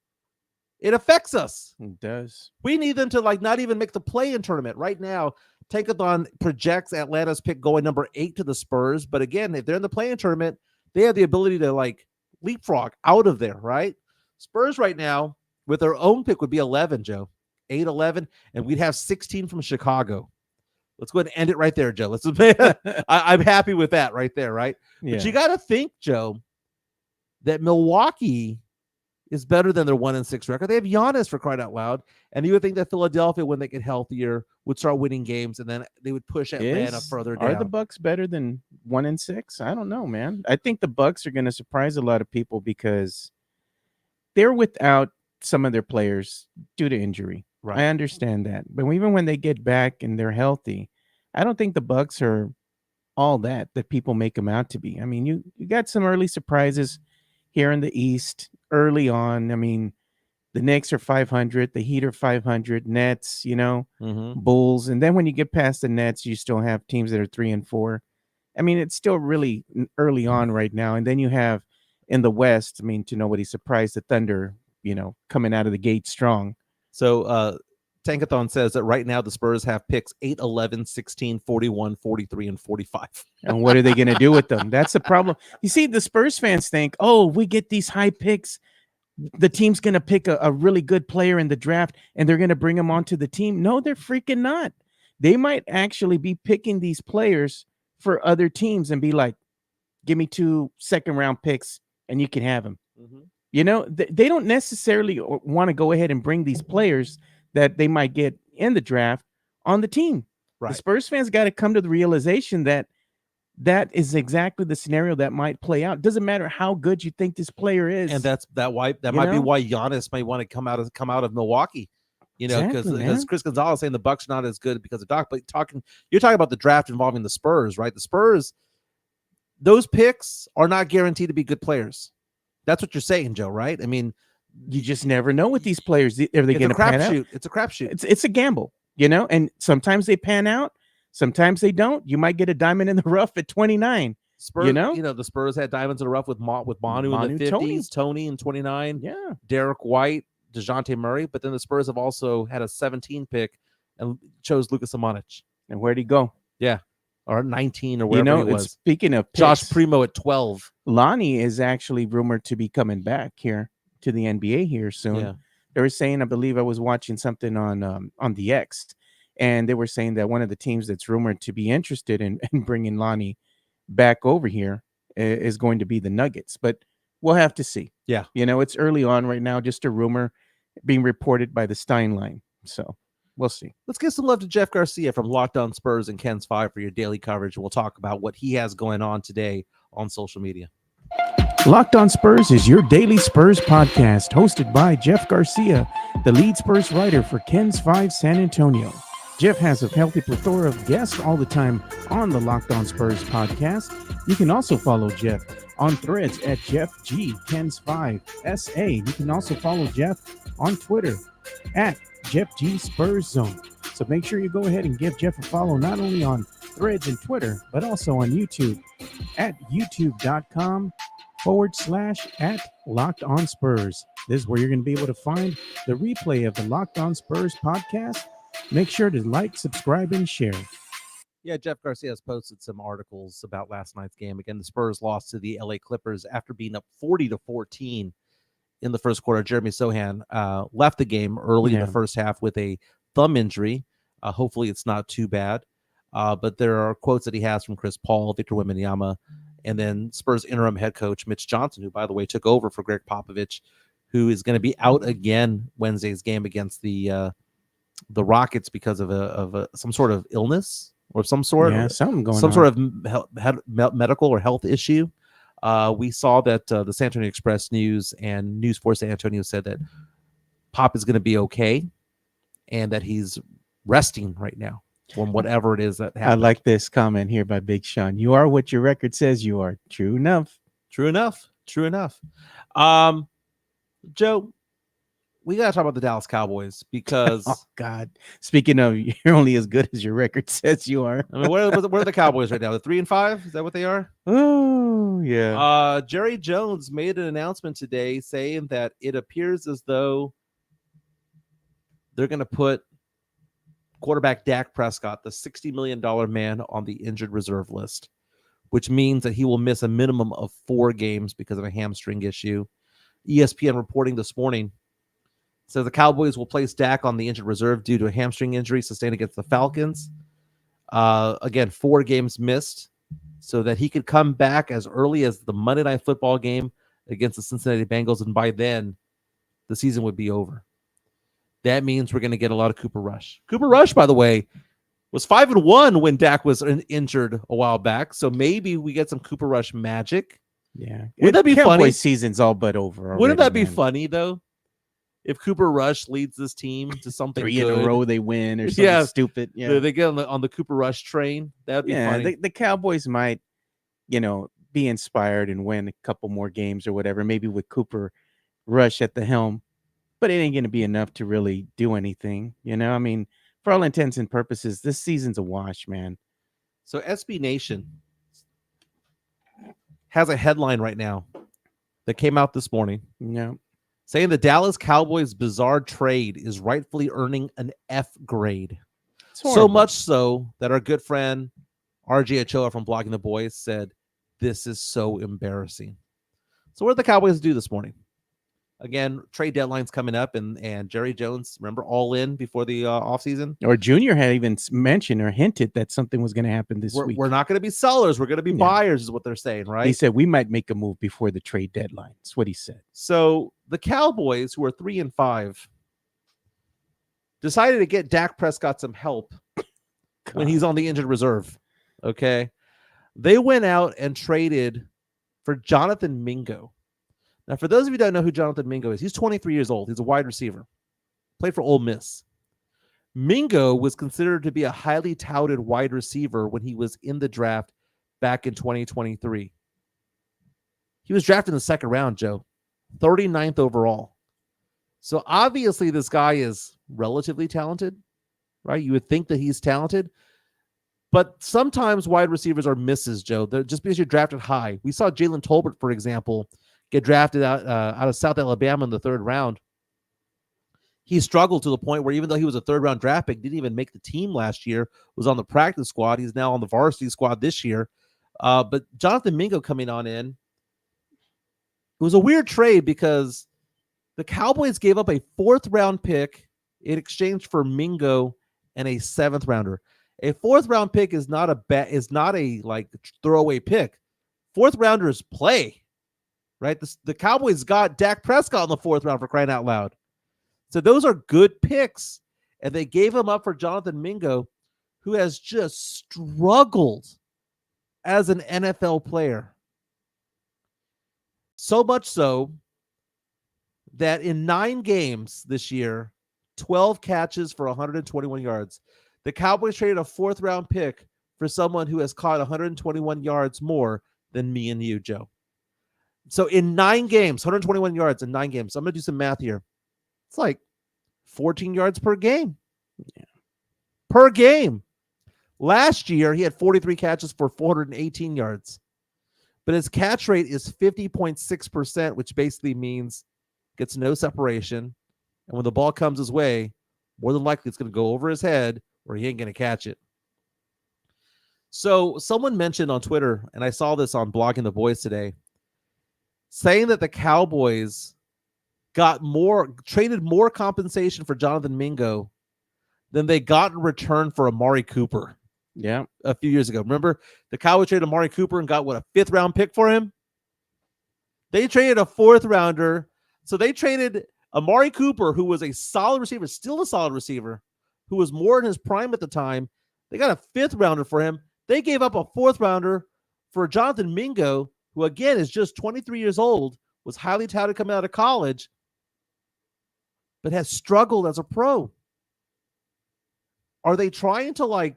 it affects us. It does. We need them to not even make the play-in tournament. Right now, Tankathon projects Atlanta's pick going number 8 to the Spurs. But again, if they're in the play-in tournament, they have the ability to leapfrog out of there, right? Spurs right now, with their own pick, would be 11, Joe. 8, 11, and we'd have 16 from Chicago. Let's go ahead and end it right there, Joe. I'm happy with that right there, right? Yeah. But you got to think, Joe, that Milwaukee is better than their 1-6 record. They have Giannis, for crying out loud. And you would think that Philadelphia, when they get healthier, would start winning games, and then they would push Atlanta further down. Are the Bucks better than 1-6? I don't know, man. I think the Bucks are going to surprise a lot of people because they're without some of their players due to injury. Right. I understand that. But even when they get back and they're healthy, I don't think the Bucks are all that people make them out to be. I mean, you got some early surprises here in the East early on. I mean, the Knicks are 500, the Heat are 500, Nets, Bulls. And then when you get past the Nets, you still have teams that are 3-4. I mean, it's still really early on right now. And then you have in the West, I mean, to nobody's surprise, the Thunder, coming out of the gate strong. So Tankathon says that right now the Spurs have picks 8, 11, 16, 41, 43, and 45. And what are they going to do with them? That's the problem. You see, the Spurs fans think, we get these high picks. The team's going to pick a really good player in the draft, and they're going to bring him onto the team. No, they're freaking not. They might actually be picking these players for other teams and be like, give me 2 second-round picks, and you can have them. Mm-hmm. They don't necessarily want to go ahead and bring these players that they might get in the draft on the team. Right. The Spurs fans got to come to the realization that is exactly the scenario that might play out. Doesn't matter how good you think this player is. And that might be why Giannis might want to come out of Milwaukee. Because Chris Gonzalez saying the Bucks are not as good because of Doc. But you're talking about the draft involving the Spurs, right? The Spurs, those picks are not guaranteed to be good players. That's what you're saying, Joe, right? I mean, you just never know with these players. Are they going to pan out? It's a crapshoot. It's a gamble, and sometimes they pan out, sometimes they don't. You might get a diamond in the rough at 29. Spurs, the Spurs had diamonds in the rough with Manu in the 50s, Tony in 29, Derek White, DeJounte Murray, but then the Spurs have also had a 17 pick and chose Luka Samanic. And where'd he go? Yeah. Or 19 or whatever he was. Speaking of picks, Josh Primo at 12. Lonnie is actually rumored to be coming back here to the NBA here soon. Yeah. They were saying, I believe I was watching something on the X, and they were saying that one of the teams that's rumored to be interested in bringing Lonnie back over here is going to be the Nuggets. But we'll have to see. Yeah. It's early on right now, just a rumor being reported by the Stein line. So we'll see. Let's give some love to Jeff Garcia from Locked On Spurs and Ken's 5 for your daily coverage. We'll talk about what he has going on today on social media. Locked On Spurs is your daily Spurs podcast, hosted by Jeff Garcia, the lead Spurs writer for Ken's 5 San Antonio. Jeff has a healthy plethora of guests all the time on the Locked On Spurs podcast. You can also follow Jeff on Threads at Jeff G Ken's 5 SA. You can also follow Jeff on Twitter at Jeff G Spurs Zone. So make sure you go ahead and give Jeff a follow, not only on Threads, and Twitter, but also on YouTube at youtube.com/@LockedOnSpurs. This is where you're going to be able to find the replay of the Locked On Spurs podcast. Make sure to like, subscribe, and share. Yeah, Jeff Garcia has posted some articles about last night's game. Again, the Spurs lost to the LA Clippers after being up 40-14 in the first quarter. Jeremy Sochan left the game early in the first half with a thumb injury. Hopefully it's not too bad. But there are quotes that he has from Chris Paul, Victor Wembanyama, and then Spurs interim head coach Mitch Johnson, who, by the way, took over for Greg Popovich, who is going to be out again Wednesday's game against the Rockets because of some sort of illness or some sort. Yeah, something going on. Some sort of medical or health issue. We saw that the San Antonio Express News and News for San Antonio said that Pop is going to be okay and that he's resting right now from whatever it is that happened. I like this comment here by Big Sean. You are what your record says you are. True enough. True enough. True enough. Joe, we got to talk about the Dallas Cowboys because... Oh, God. Speaking of, you're only as good as your record says you are. I mean, where are the Cowboys right now? The 3-5? Is that what they are? Oh, yeah. Jerry Jones made an announcement today saying that it appears as though they're going to put quarterback Dak Prescott, the $60 million man, on the injured reserve list, which means that he will miss a minimum of 4 games because of a hamstring issue. ESPN reporting this morning says the Cowboys will place Dak on the injured reserve due to a hamstring injury sustained against the Falcons. Again, 4 games missed, so that he could come back as early as the Monday Night Football game against the Cincinnati Bengals, and by then, the season would be over. That means we're going to get a lot of Cooper Rush. Cooper Rush, by the way, was 5-1 when Dak was injured a while back, so maybe we get some Cooper Rush magic. Yeah. Wouldn't that be Cowboys funny? Season's all but over already, Wouldn't that be man. funny, though? If Cooper Rush leads this team to something 3 good. in a row they win or something stupid. Yeah. They get on the Cooper Rush train. That would be funny. The Cowboys might, be inspired and win a couple more games or whatever, maybe with Cooper Rush at the helm. But it ain't going to be enough to really do anything. I mean, for all intents and purposes, this season's a wash, man. So SB Nation has a headline right now that came out this morning. Yeah. Saying the Dallas Cowboys' bizarre trade is rightfully earning an F grade. So much so that our good friend RJ Ochoa from Blogging the Boys said, this is so embarrassing. So what did the Cowboys do this morning? Again, trade deadline's coming up, and Jerry Jones, remember, all in before the offseason? Or Junior had even mentioned or hinted that something was going to happen this week. We're not going to be sellers. We're going to be buyers is what they're saying, right? He said we might make a move before the trade deadline. That's what he said. So the Cowboys, who are 3-5, decided to get Dak Prescott some help when he's on the injured reserve, okay? They went out and traded for Jonathan Mingo. Now, for those of you who don't know who Jonathan Mingo is, he's 23 years old. He's a wide receiver. Played for Ole Miss. Mingo was considered to be a highly touted wide receiver when he was in the draft back in 2023. He was drafted in the second round, Joe. 39th overall. So obviously this guy is relatively talented, right? You would think that he's talented. But sometimes wide receivers are misses, Joe. They're just because you're drafted high. We saw Jalen Tolbert, for example, get drafted out of South Alabama in the 3rd round. He struggled to the point where even though he was a 3rd-round draft pick, didn't even make the team last year, was on the practice squad. He's now on the varsity squad this year. But Jonathan Mingo coming on in, it was a weird trade because the Cowboys gave up a 4th-round pick in exchange for Mingo and a 7th-rounder. A 4th-round pick is not a like throwaway pick. 4th-rounders play. Right? The Cowboys got Dak Prescott in the 4th round, for crying out loud. So those are good picks. And they gave him up for Jonathan Mingo, who has just struggled as an NFL player. So much so that in 9 games this year, 12 catches for 121 yards. The Cowboys traded a 4th round pick for someone who has caught 121 yards more than me and you, Joe. So in 9 games, 121 yards in 9 games. So I'm going to do some math here. It's like 14 yards per game. Yeah. Per game. Last year, he had 43 catches for 418 yards. But his catch rate is 50.6%, which basically means gets no separation. And when the ball comes his way, more than likely it's going to go over his head or he ain't going to catch it. So someone mentioned on Twitter, and I saw this on Blogging the Boys today, saying that the Cowboys traded more compensation for Jonathan Mingo than they got in return for Amari Cooper. Yeah, a few years ago. Remember, the Cowboys traded Amari Cooper and got, a 5th round pick for him? They traded a 4th rounder. So they traded Amari Cooper, who was a solid receiver, still a solid receiver, who was more in his prime at the time. They got a 5th rounder for him. They gave up a 4th rounder for Jonathan Mingo, who again is just 23 years old, was highly touted coming out of college, but has struggled as a pro. Are they trying to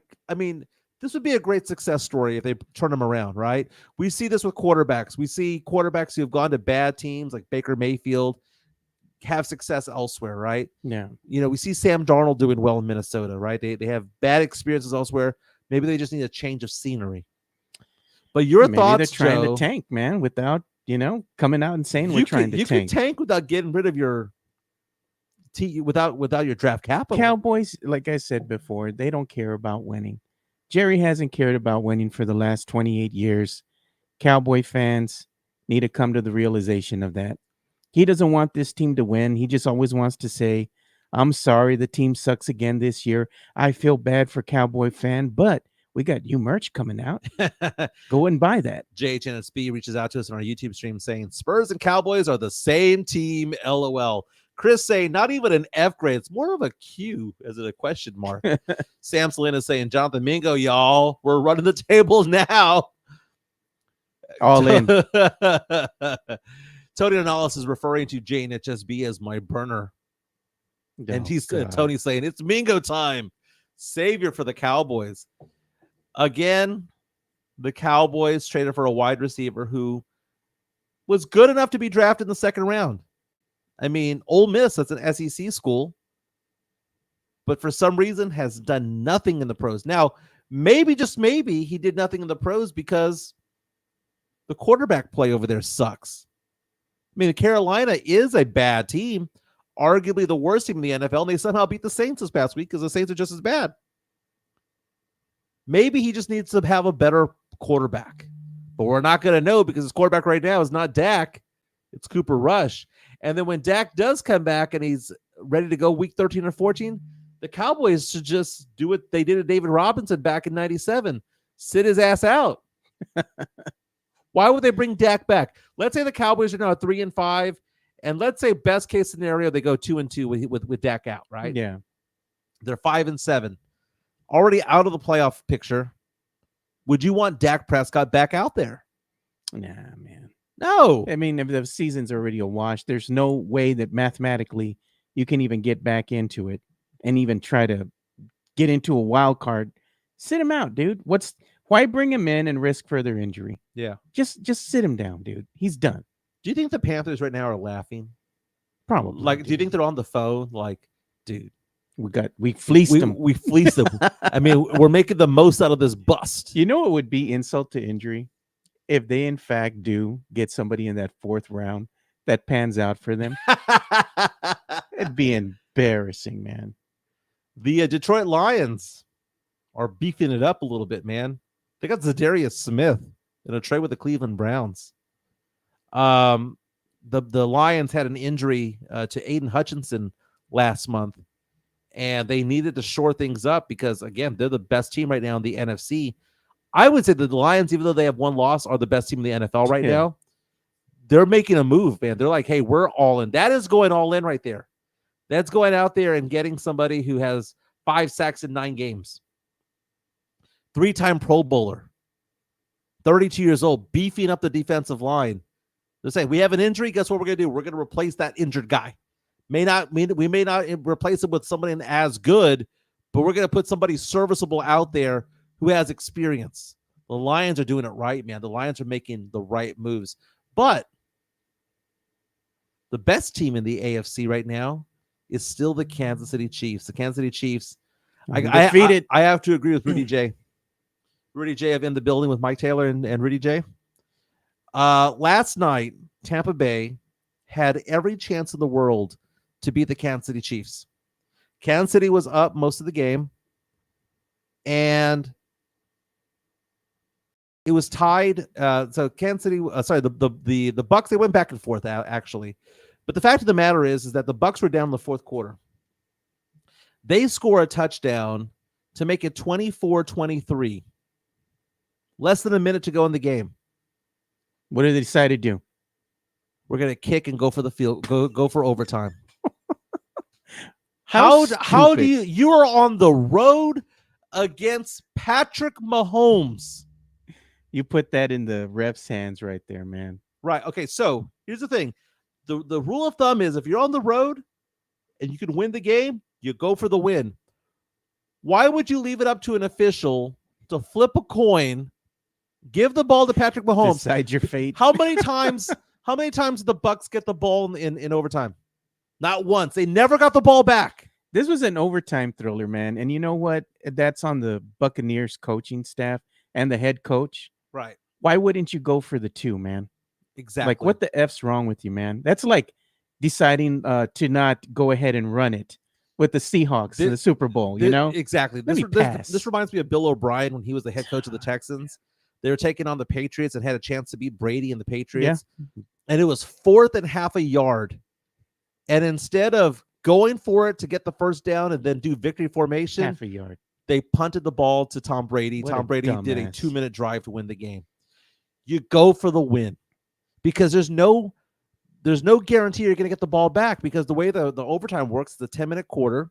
this would be a great success story if they turn them around, right? We see this with quarterbacks. We see quarterbacks who have gone to bad teams like Baker Mayfield have success elsewhere, right? Yeah. We see Sam Darnold doing well in Minnesota, right? They have bad experiences elsewhere. Maybe they just need a change of scenery. But maybe thoughts, they're trying Joe, to tank, man, without, coming out and saying we're trying to tank. You can tank without getting rid of your without your draft capital. Cowboys, like I said before, they don't care about winning. Jerry hasn't cared about winning for the last 28 years. Cowboy fans need to come to the realization of that. He doesn't want this team to win. He just always wants to say, I'm sorry, the team sucks again this year. I feel bad for Cowboy fan, but we got new merch coming out. Go and buy that. JHNSB reaches out to us on our YouTube stream saying, Spurs and Cowboys are the same team, LOL. Chris saying, not even an F grade. It's more of a Q as a question mark. Sam Salinas saying, Jonathan Mingo, y'all, we're running the tables now. All in. Tony Analysis is referring to JNHSB as my burner. And Tony's saying, it's Mingo time. Savior for the Cowboys. Again, the Cowboys traded for a wide receiver who was good enough to be drafted in the 2nd round. I mean, Ole Miss, that's an SEC school, but for some reason has done nothing in the pros. Now, maybe, just maybe, he did nothing in the pros because the quarterback play over there sucks. I mean, Carolina is a bad team, arguably the worst team in the NFL, and they somehow beat the Saints this past week because the Saints are just as bad. Maybe he just needs to have a better quarterback, but we're not going to know because his quarterback right now is not Dak. It's Cooper Rush. And then when Dak does come back and he's ready to go week 13 or 14, the Cowboys should just do what they did to David Robinson back in 97. Sit his ass out. Why would they bring Dak back? Let's say the Cowboys are now 3-5, and let's say best case scenario, they go 2-2 with Dak out, right? Yeah. They're 5-7. Already out of the playoff picture. Would you want Dak Prescott back out there? Nah, man. No. I mean, if the season's already a wash, there's no way that mathematically you can even get back into it and even try to get into a wild card. Sit him out, dude. Why bring him in and risk further injury? Yeah. Just sit him down, dude. He's done. Do you think the Panthers right now are laughing? Probably. Do you think they're on the phone? Dude, we fleeced them. We fleeced them. I mean, we're making the most out of this bust. You know what would be insult to injury? If they, in fact, do get somebody in that 4th round that pans out for them. It'd be embarrassing, man. The Detroit Lions are beefing it up a little bit, man. They got Zadarius Smith in a trade with the Cleveland Browns. The Lions had an injury to Aiden Hutchinson last month, and they needed to shore things up because, again, they're the best team right now in the NFC. I would say that the Lions, even though they have one loss, are the best team in the NFL right now. They're making a move, man. They're like, hey, we're all in. That is going all in right there. That's going out there and getting somebody who has 5 sacks in 9 games. 3-time Pro Bowler. 32 years old, beefing up the defensive line. They're saying, we have an injury. Guess what we're going to do? We're going to replace that injured guy. We may not replace him with somebody as good, but we're going to put somebody serviceable out there who has experience. The Lions are doing it right, man. The Lions are making the right moves. But the best team in the AFC right now is still the Kansas City Chiefs. The Kansas City Chiefs, I have to agree with Rudy J. Rudy J in the building with Mike Taylor and Rudy J. Last night, Tampa Bay had every chance in the world to beat the Kansas City Chiefs. Kansas City was up most of the game, and it was tied. So Kansas City, the Bucs, they went back and forth actually. But the fact of the matter is that the Bucs were down in the fourth quarter. They score a touchdown to make it 24-23. Less than a minute to go in the game. What did they decide to do? We're going to kick and go for the field, go for overtime. How do you are on the road against Patrick Mahomes? You put that in the ref's hands right there, man. Right. Okay, so here's the thing. The rule of thumb is if you're on the road and you can win the game, you go for the win. Why would you leave it up to an official to flip a coin, give the ball to Patrick Mahomes? Decide your fate. How many times did the Bucs get the ball in overtime? Not once. They never got the ball back. This was an overtime thriller, man. And you know what? That's on the Buccaneers coaching staff and the head coach. Right. Why wouldn't you go for the two, man? Exactly. Like, what the F's wrong with you, man? That's like deciding to not go ahead and run it with the Seahawks in the Super Bowl, you know? Exactly. This reminds me of Bill O'Brien when he was the head coach of the Texans. They were taking on the Patriots and had a chance to beat Brady and the Patriots. Yeah. And it was 4th and half a yard. And instead of going for it to get the first down and then do victory formation, half a yard, they punted the ball to Tom Brady. What Tom Brady dumbass. did a 2-minute drive to win the game. You go for the win because there's no guarantee you're going to get the ball back because the way the overtime works is a 10-minute quarter.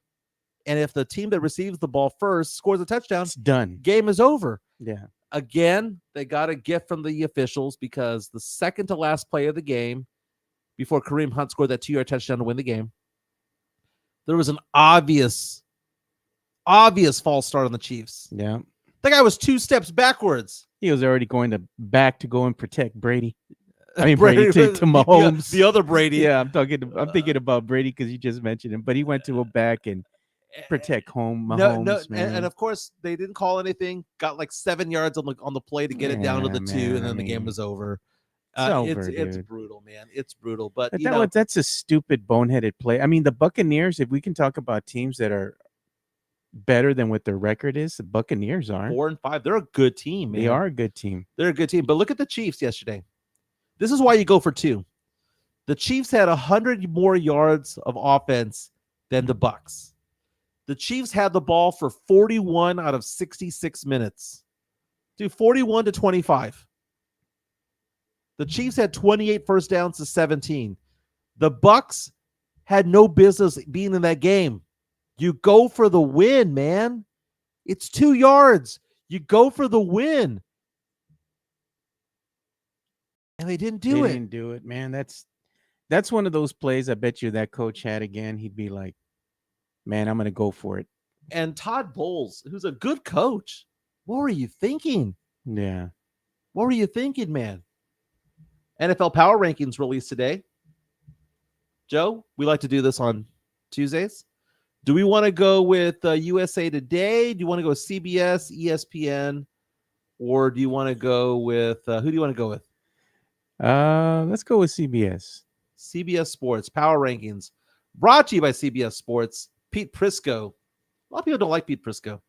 And if the team that receives the ball first scores a touchdown, it's done. Game is over. Yeah. Again, they got a gift from the officials because the second to last play of the game, before Kareem Hunt scored that 2-yard touchdown to win the game, there was an obvious false start on the Chiefs. Yeah. The guy was 2 steps backwards. He was already going back to go and protect Brady. I mean, Brady to Mahomes. The other Brady. Yeah, I'm thinking about Brady because you just mentioned him, but he went to go back and protect Mahomes. Man. And of course they didn't call anything. Got like 7 yards on the play to get it down to the 2, and then the game was over. It's brutal, man. It's brutal. But that's a stupid, boneheaded play. I mean, the Buccaneers. If we can talk about teams that are better than what their record is, the Buccaneers are 4-5. They're a good team, man. They are a good team. They're a good team. But look at the Chiefs yesterday. This is why you go for 2. The Chiefs had 100 more yards of offense than the Bucs. The Chiefs had the ball for 41 out of 66 minutes. Dude, 41-25. The Chiefs had 28 first downs to 17. The Bucs had no business being in that game. You go for the win, man. It's 2 yards. You go for the win. And they didn't do it. They didn't do it, man. That's one of those plays I bet you that coach had again. He'd be like, man, I'm going to go for it. And Todd Bowles, who's a good coach, what were you thinking? Yeah. What were you thinking, man? NFL Power Rankings released today. Joe, we like to do this on Tuesdays. Do we want to go with USA Today? Do you want to go with CBS, ESPN, or do you want to go with who do you want to go with? Let's go with CBS. CBS Sports Power Rankings, brought to you by CBS Sports. Pete Prisco. A lot of people don't like Pete Prisco,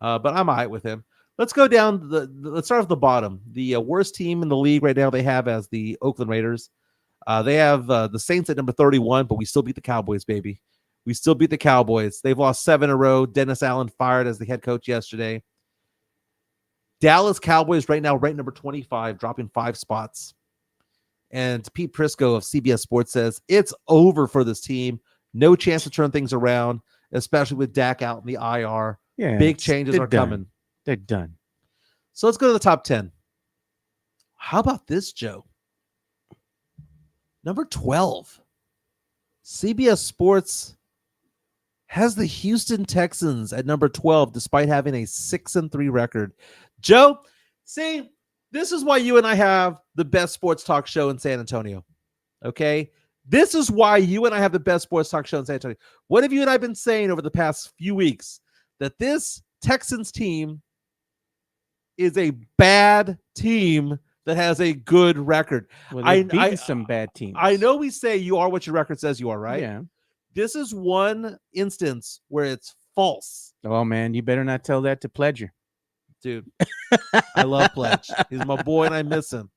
but I'm all right with him. Let's go down. Let's start at the bottom. The worst team in the league right now they have as the Oakland Raiders. They have the Saints at number 31, but we still beat the Cowboys, baby. We still beat the Cowboys. They've lost 7 in a row. Dennis Allen fired as the head coach yesterday. Dallas Cowboys right now ranked number 25, dropping 5 spots. And Pete Prisco of CBS Sports says it's over for this team. No chance to turn things around, especially with Dak out in the IR. Yeah, big changes are coming. They're done. So let's go to the top 10. How about this, Joe? Number 12. CBS Sports has the Houston Texans at number 12, despite having a 6-3 record. Joe, see, this is why you and I have the best sports talk show in San Antonio. Okay? This is why you and I have the best sports talk show in San Antonio. What have you and I been saying over the past few weeks? That this Texans team is a bad team that has a good record. Well, they've beaten some bad teams. I know we say you are what your record says you are, right? Yeah. This is one instance where it's false. Oh, man, you better not tell that to Pledger. Dude, I love Pledge. He's my boy, and I miss him.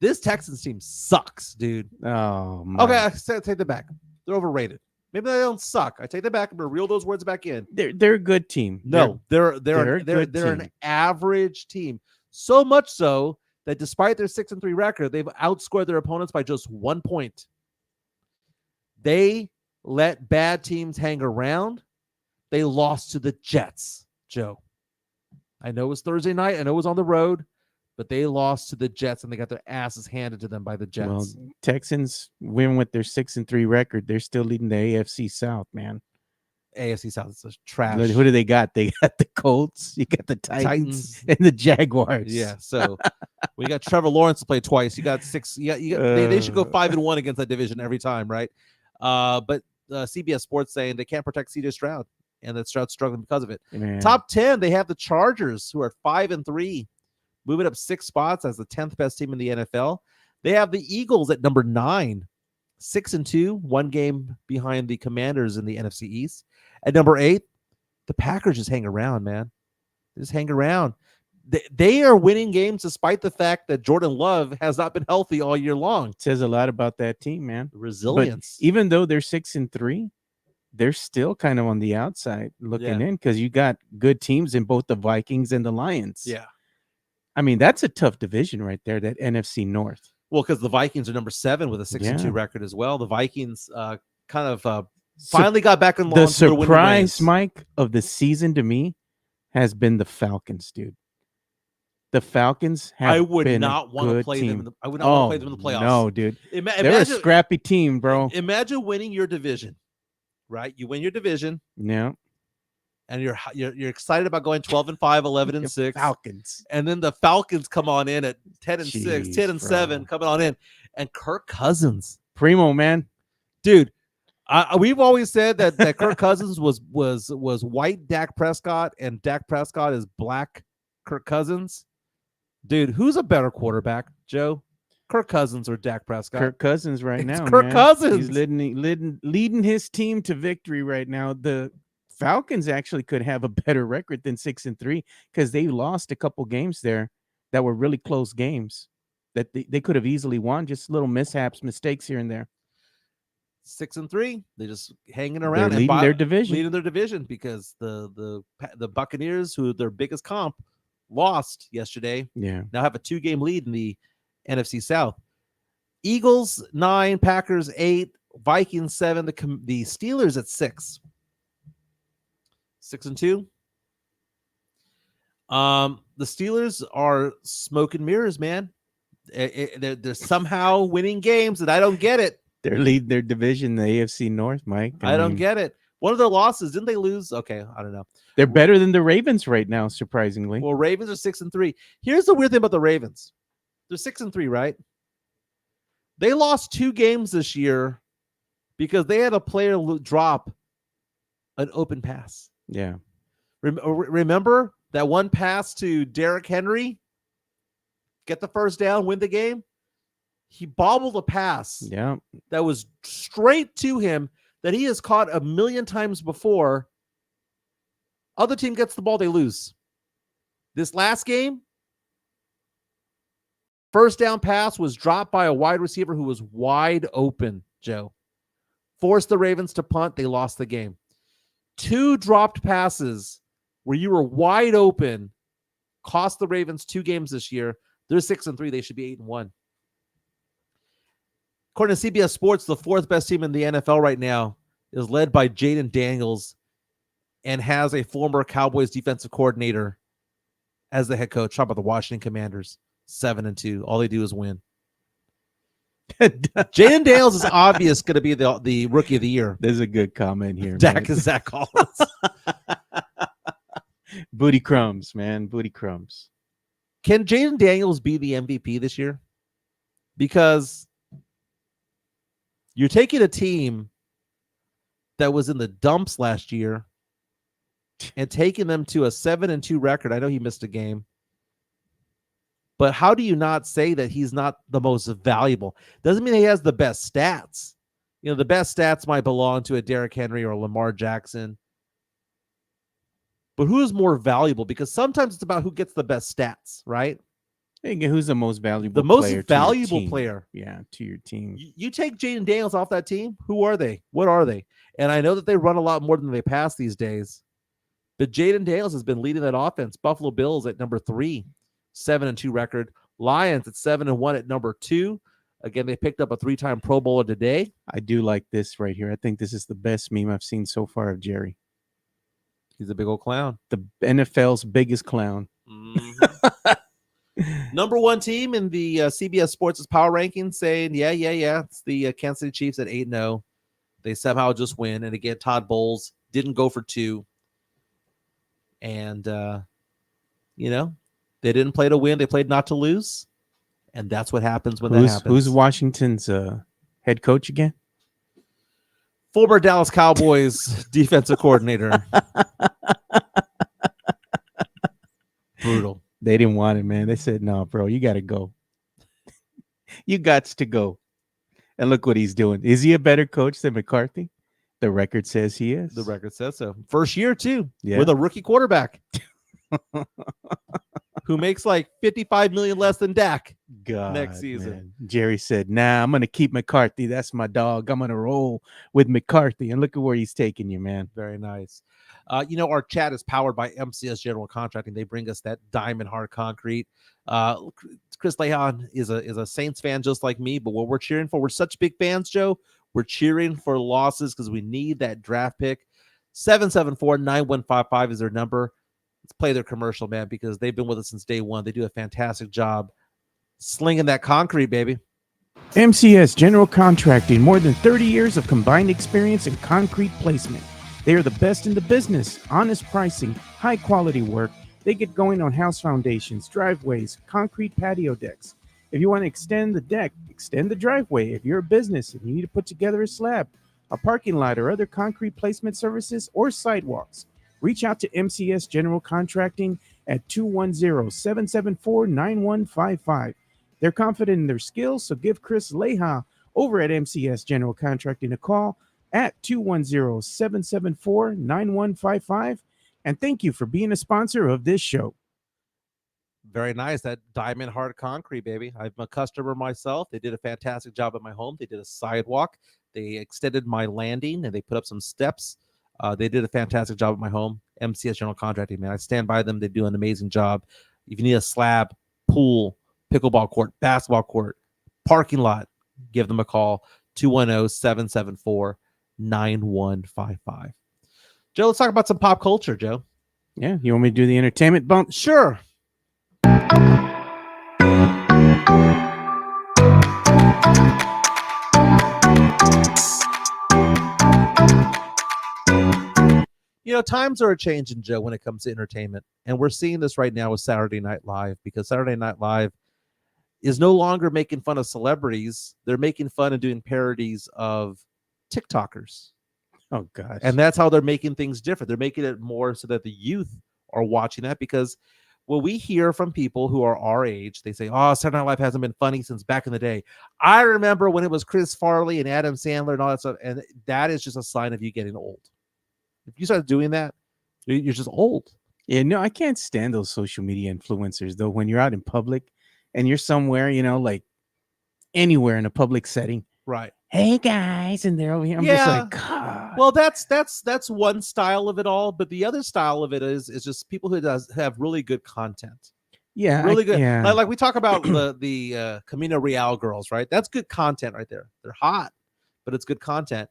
This Texans team sucks, dude. Oh, my. Okay, I take that back. They're overrated. Maybe they don't suck. I take that back. I'm gonna reel those words back in. They're a good team. No, they're an average team. So much so that despite their 6-3 record, they've outscored their opponents by just 1 point. They let bad teams hang around. They lost to the Jets, Joe. I know it was Thursday night. I know it was on the road, but they lost to the Jets and they got their asses handed to them by the Jets. Well, Texans win with their 6-3 record. They're still leading the AFC South, man. AFC South is trash. Who do they got? They got the Colts. You got the Titans. And the Jaguars. Yeah. So we got Trevor Lawrence to play twice. You got 6. They should go 5-1 against that division every time, right? But CBS Sports saying they can't protect CJ Stroud, and that Stroud's struggling because of it. Man. Top 10, they have the Chargers, who are 5-3, moving up 6 spots as the 10th best team in the NFL. They have the Eagles at number 9, 6-2, 1 game behind the Commanders in the NFC East. At number 8, the Packers just hang around, man. They just hang around. They are winning games despite the fact that Jordan Love has not been healthy all year long. It says a lot about that team, man. Resilience. But even though they're 6-3, they're still kind of on the outside looking in because you got good teams in both the Vikings and the Lions. Yeah. I mean, that's a tough division right there, that NFC North. Well, because the Vikings are number 7 with a 6-2 record as well. The Vikings finally got back in the surprise, Mike, of the season to me has been the Falcons, dude. The Falcons have I would not want to play them. I would not want to play them in the playoffs. No, dude. They're a scrappy team, bro. Imagine winning your division, right? You win your division. Yeah. And you're excited about going 12-5, 11-6. Falcons. And then the Falcons come on in at 10-6, 10-7, coming on in. And Kirk Cousins. Primo, man. Dude, we've always said that Kirk Cousins was white Dak Prescott and Dak Prescott is black Kirk Cousins. Dude, who's a better quarterback, Joe? Kirk Cousins or Dak Prescott? Kirk Cousins right now. Kirk Cousins. He's leading his team to victory right now. The Falcons actually could have a better record than 6-3 because they lost a couple games there that were really close games that they could have easily won. Just little mishaps, mistakes here and there. 6-3, they're just hanging around. They're leading their division. Leading their division because the Buccaneers, who their biggest comp, lost yesterday. Yeah. Now have a 2-game lead in the NFC South. Eagles 9, Packers 8, Vikings 7, the Steelers at 6. 6-2. The Steelers are smoke and mirrors, man. They're somehow winning games, and I don't get it. They're leading their division, the AFC North, Mike. I don't get it. One of their losses, didn't they lose? Okay, I don't know. They're better than the Ravens right now, surprisingly. Well, Ravens are 6-3. Here's the weird thing about the Ravens. They're 6-3, right? They lost 2 games this year because they had a player drop an open pass. Yeah. Remember that one pass to Derrick Henry? Get the first down, win the game? He bobbled a pass that was straight to him that he has caught 1,000,000 times before. Other team gets the ball, they lose. This last game, first down pass was dropped by a wide receiver who was wide open, Joe. Forced the Ravens to punt, they lost the game. 2 dropped passes where you were wide open cost the Ravens 2 games this year. They're 6-3, they should be 8-1. According to CBS Sports, the 4th best team in the NFL right now is led by Jaden Daniels and has a former Cowboys defensive coordinator as the head coach. Talk about the Washington Commanders, 7-2. All they do is win. Jaden Daniels is obvious going to be the rookie of the year. There's a good comment here. Dak is Zach Collins. Booty crumbs, man. Booty crumbs. Can Jaden Daniels be the MVP this year? Because you're taking a team that was in the dumps last year and taking them to a 7-2 record. I know he missed a game. But how do you not say that he's not the most valuable? Doesn't mean he has the best stats. The best stats might belong to a Derrick Henry or a Lamar Jackson. But who is more valuable? Because sometimes it's about who gets the best stats, right? Who's the most valuable? The most valuable player. Yeah, to your team. You take Jaden Daniels off that team. Who are they? What are they? And I know that they run a lot more than they pass these days. But Jaden Daniels has been leading that offense. Buffalo Bills at number 3. 7-2 record. Lions at 7-1 at number 2. Again, they picked up a 3-time Pro Bowler today. I do like this right here. I think this is the best meme I've seen so far of Jerry. He's a big old clown. The NFL's biggest clown. Mm-hmm. Number 1 team in the CBS Sports Power Rankings saying, yeah. It's the Kansas City Chiefs at 8-0. They somehow just win. And again, Todd Bowles didn't go for 2. And, they didn't play to win. They played not to lose. And that's what happens when that happens. Who's Washington's head coach again? Former Dallas Cowboys defensive coordinator. Brutal. They didn't want it, man. They said, no, bro, you got to go. You got to go. And look what he's doing. Is he a better coach than McCarthy? The record says he is. The record says so. First year, too, yeah. With a rookie quarterback. Who makes like $55 million less than Dak next season. Man. Jerry said, nah, I'm going to keep McCarthy. That's my dog. I'm going to roll with McCarthy. And look at where he's taking you, man. Very nice. Our chat is powered by MCS General Contracting. They bring us that diamond hard concrete. Chris Lehan is a Saints fan just like me, but what we're cheering for, we're such big fans, Joe. We're cheering for losses because we need that draft pick. 774-9155 is their number. Let's play their commercial, man, because they've been with us since day one. They do a fantastic job slinging that concrete, baby. MCS General Contracting, more than 30 years of combined experience in concrete placement. They are the best in the business. Honest pricing, high quality work. They get going on house foundations, driveways, concrete patio decks. If you want to extend the deck, extend the driveway. If you're a business and you need to put together a slab, a parking lot, or other concrete placement services or sidewalks, reach out to MCS General Contracting at 210-774-9155. They're confident in their skills, so give Chris Leha over at MCS General Contracting a call at 210-774-9155. And thank you for being a sponsor of this show. Very nice. That diamond hard concrete, baby. I'm a customer myself. They did a fantastic job at my home. They did a sidewalk. They extended my landing, and they put up some steps. They did a fantastic job at my home. MCS General Contracting, man. I stand by them. They do an amazing job. If you need a slab, pool, pickleball court, basketball court, parking lot, give them a call. 210-774-9155. Joe, let's talk about some pop culture, Joe. Yeah, you want me to do the entertainment bump? Sure. Times are changing, Joe, when it comes to entertainment. And we're seeing this right now with Saturday Night Live, because Saturday Night Live is no longer making fun of celebrities. They're making fun and doing parodies of TikTokers. Oh, gosh. And that's how they're making things different. They're making it more so that the youth are watching that, because what we hear from people who are our age, they say, oh, Saturday Night Live hasn't been funny since back in the day. I remember when it was Chris Farley and Adam Sandler and all that stuff. And that is just a sign of you getting old. If you start doing that, you're just old. Yeah, no, I can't stand those social media influencers, though. When you're out in public and you're somewhere, like anywhere in a public setting. Right. Hey, guys. And they're over here. I'm just like, God. Well, that's one style of it all. But the other style of it is just people who have really good content. Yeah. Really good. Yeah. Like we talk about the Camino Real girls, right? That's good content right there. They're hot, but it's good content.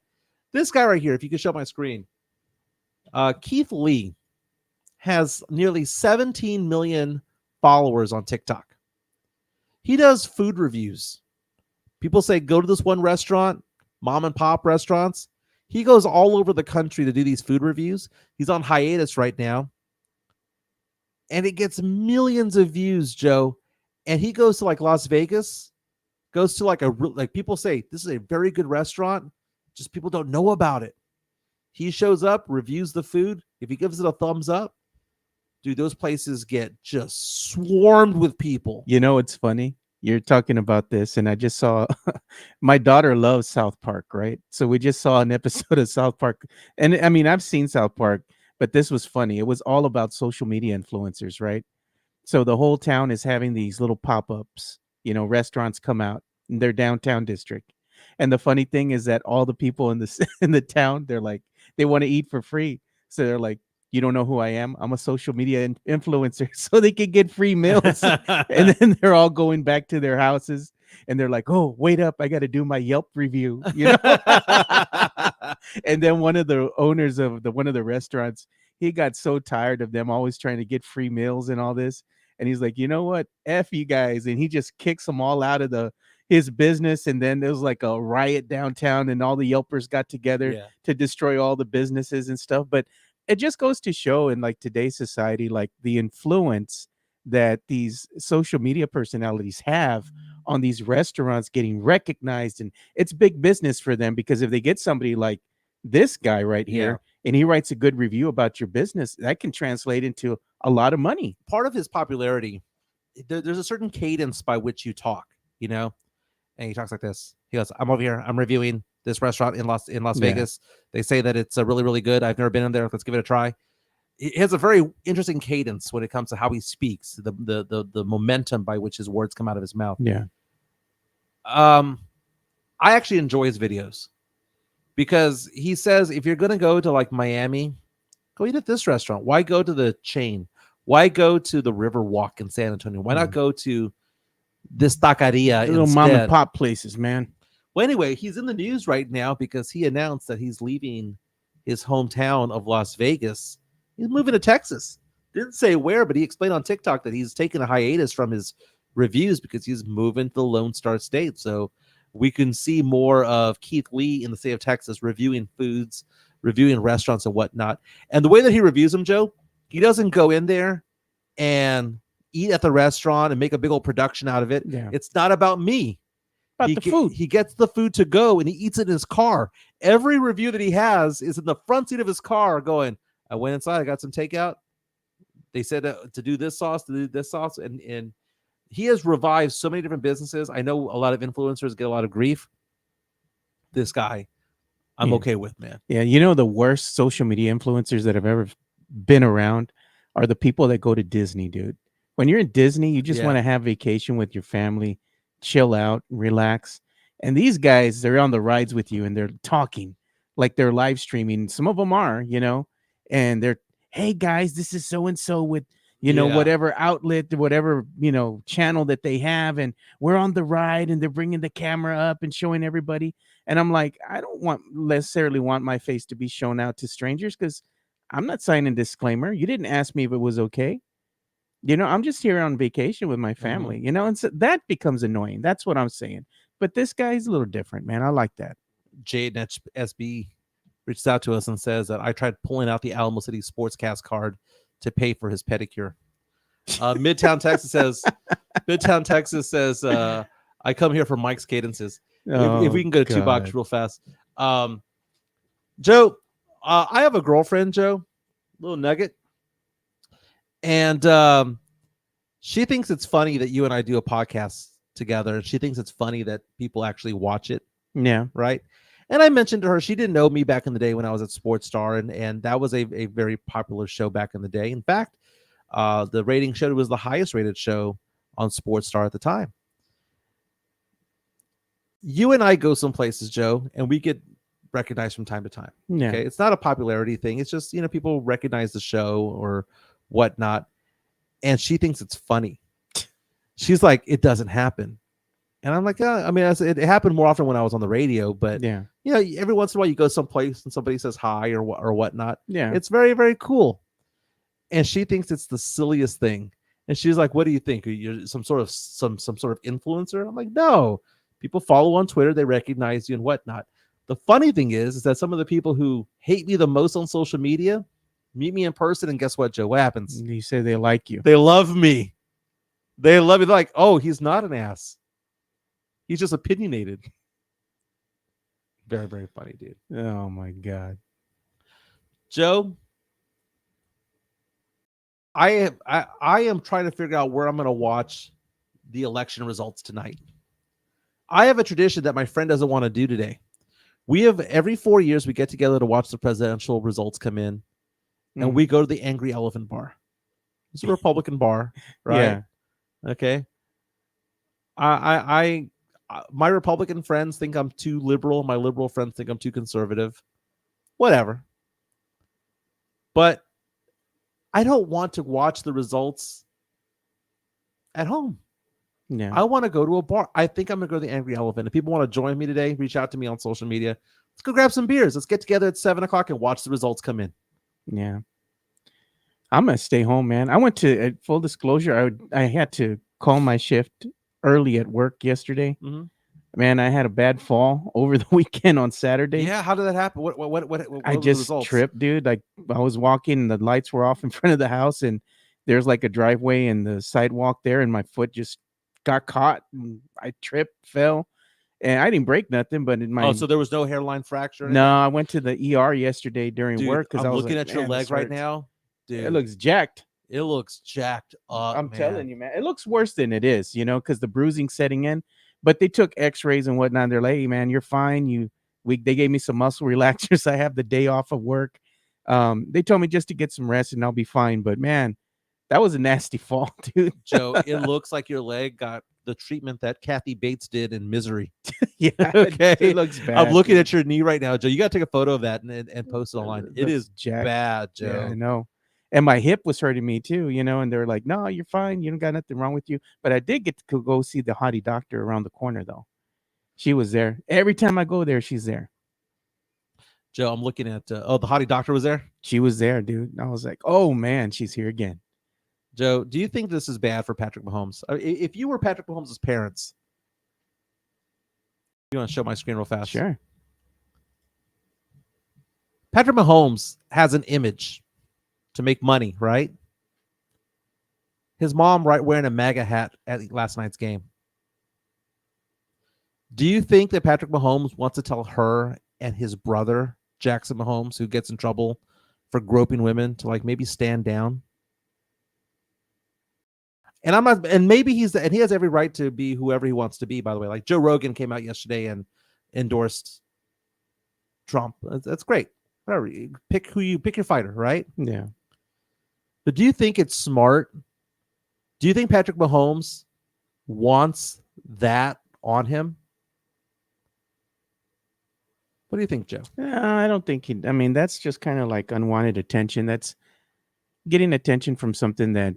This guy right here, if you could show my screen. Keith Lee has nearly 17 million followers on TikTok. He does food reviews. People say, go to this one restaurant, mom and pop restaurants. He goes all over the country to do these food reviews. He's on hiatus right now. And it gets millions of views, Joe. And he goes to like Las Vegas, goes to like people say, this is a very good restaurant. Just people don't know about it. He shows up, reviews the food. If he gives it a thumbs up, dude, those places get just swarmed with people. You know, it's funny. You're talking about this, and I just saw my daughter loves South Park, right? So we just saw an episode of South Park. And I mean, I've seen South Park, but this was funny. It was all about social media influencers, right? So the whole town is having these little pop-ups, restaurants come out in their downtown district. And the funny thing is that all the people in the in the town, they're like, they want to eat for free. So they're like, you don't know who I am? I'm a social media influencer, so they can get free meals. And then they're all going back to their houses, and they're like, "Oh, wait up, I got to do my Yelp review." And then one of the owners of one of the restaurants, he got so tired of them always trying to get free meals and all this, and he's like, "You know what? F you guys!" And he just kicks them all out of his business. And then there was like a riot downtown, and all the Yelpers got together to destroy all the businesses and stuff. But it just goes to show in like today's society, like the influence that these social media personalities have on these restaurants getting recognized. And it's big business for them, because if they get somebody like this guy right here and he writes a good review about your business, that can translate into a lot of money. Part of his popularity, there's a certain cadence by which you talk, and he talks like this. He goes, "I'm over here, I'm reviewing this restaurant in Las Vegas. They say that it's really, really good. I've never been in there. Let's give it a try." He has a very interesting cadence when it comes to how he speaks, the momentum by which his words come out of his mouth. Yeah. I actually enjoy his videos, because he says, if you're going to go to like Miami, go eat at this restaurant. Why go to the chain? Why go to the Riverwalk in San Antonio? Why not go to this taqueria? Little mom and pop places, man. Well, anyway, he's in the news right now because he announced that he's leaving his hometown of Las Vegas. He's moving to Texas. Didn't say where, but he explained on TikTok that he's taking a hiatus from his reviews because he's moving to the Lone Star State. So we can see more of Keith Lee in the state of Texas reviewing foods, reviewing restaurants and whatnot. And the way that he reviews them, Joe, he doesn't go in there and eat at the restaurant and make a big old production out of it. Yeah. It's not about me. The food. He gets the food to go and he eats it in his car. Every review that he has is in the front seat of his car going, I went inside, I got some takeout. They said to do this sauce, to do this sauce. And he has revived so many different businesses. I know a lot of influencers get a lot of grief. This guy, I'm okay with, man. Yeah, the worst social media influencers that have ever been around are the people that go to Disney, dude. When you're in Disney, you just want to have vacation with your family, chill out, relax. And these guys, they're on the rides with you and they're talking like they're live streaming. Some of them are, and they're, hey guys, this is so-and-so with, whatever outlet, whatever, channel that they have. And we're on the ride and they're bringing the camera up and showing everybody. And I'm like, I don't necessarily want my face to be shown out to strangers, because I'm not signing a disclaimer. You didn't ask me if it was okay. I'm just here on vacation with my family, and so that becomes annoying. That's what I'm saying. But this guy's a little different, man. I like that. Jade SB reached out to us and says that I tried pulling out the Alamo City Sportscast card to pay for his pedicure. Midtown Texas says, I come here for Mike's cadences. If we can go to $2 real fast. Joe, I have a girlfriend, Joe, little nugget. And she thinks it's funny that you and I do a podcast together. She thinks it's funny that people actually watch it. Yeah. Right. And I mentioned to her, she didn't know me back in the day when I was at Sports Star. And that was a very popular show back in the day. In fact, the rating showed it was the highest rated show on Sports Star at the time. You and I go some places, Joe, and we get recognized from time to time. Yeah. Okay. It's not a popularity thing. It's just, people recognize the show or whatnot, and she thinks it's funny. She's like, it doesn't happen. And I'm like, yeah, I mean, it happened more often when I was on the radio, but every once in a while you go someplace and somebody says hi or whatnot. Yeah, it's very, very cool. And she thinks it's the silliest thing. And she's like, what do you think? Are you some sort of influencer? I'm like, no, people follow on Twitter, they recognize you and whatnot. The funny thing is that some of the people who hate me the most on social media meet me in person, and guess what, Joe? What happens? You say they like you. They love me. They love me. They're like, oh, he's not an ass. He's just opinionated. Very, very funny, dude. Oh, my God. Joe, I am trying to figure out where I'm going to watch the election results tonight. I have a tradition that my friend doesn't want to do today. We have every 4 years we get together to watch the presidential results come in, and we go to the Angry Elephant Bar. It's a Republican bar, right? Yeah. Okay. My Republican friends think I'm too liberal. My liberal friends think I'm too conservative. Whatever. But I don't want to watch the results at home. Yeah. I want to go to a bar. I think I'm going to go to the Angry Elephant. If people want to join me today, reach out to me on social media. Let's go grab some beers. Let's get together at 7 o'clock and watch the results come in. Yeah. I'm going to stay home, man. I went to, full disclosure, I had to call my shift early at work yesterday. Mm-hmm. Man, I had a bad fall over the weekend on Saturday. Yeah, how did that happen? What I just tripped, dude. Like I was walking and the lights were off in front of the house and there's like a driveway and the sidewalk there and my foot just got caught and I tripped, fell. And I didn't break nothing, but so there was no hairline fracture? No, I went to the ER yesterday during work because I was looking at your leg right now. Dude, it looks jacked. It looks jacked up. I'm telling you, man. It looks worse than it is, because the bruising's setting in. But they took X-rays and whatnot. They're like, "Hey, man, you're fine." They gave me some muscle relaxers. I have the day off of work. They told me just to get some rest and I'll be fine. But man, that was a nasty fall, dude. Joe, it looks like your leg got the treatment that Kathy Bates did in Misery. Yeah, okay. It looks bad. I'm looking at your knee right now, Joe. You got to take a photo of that and post it online. It is jacked. Bad, Joe. Yeah, I know. And my hip was hurting me too, and they were like, "No, you're fine. You don't got nothing wrong with you." But I did get to go see the hottie doctor around the corner, though. She was there. Every time I go there, she's there. Joe, I'm looking at, the hottie doctor was there? She was there, dude. I was like, oh, man, she's here again. Joe, do you think this is bad for Patrick Mahomes? If you were Patrick Mahomes' parents, you want to show my screen real fast? Sure. Patrick Mahomes has an image to make money, right? His mom wearing a MAGA hat at last night's game. Do you think that Patrick Mahomes wants to tell her and his brother, Jackson Mahomes, who gets in trouble for groping women, to maybe stand down? And I'm not, and maybe he has every right to be whoever he wants to be, by the way. Like Joe Rogan came out yesterday and endorsed Trump. That's great. Whatever. Pick your fighter, right? Yeah. But do you think it's smart? Do you think Patrick Mahomes wants that on him? What do you think, Joe? I don't think that's just kind of like unwanted attention. That's getting attention from something that,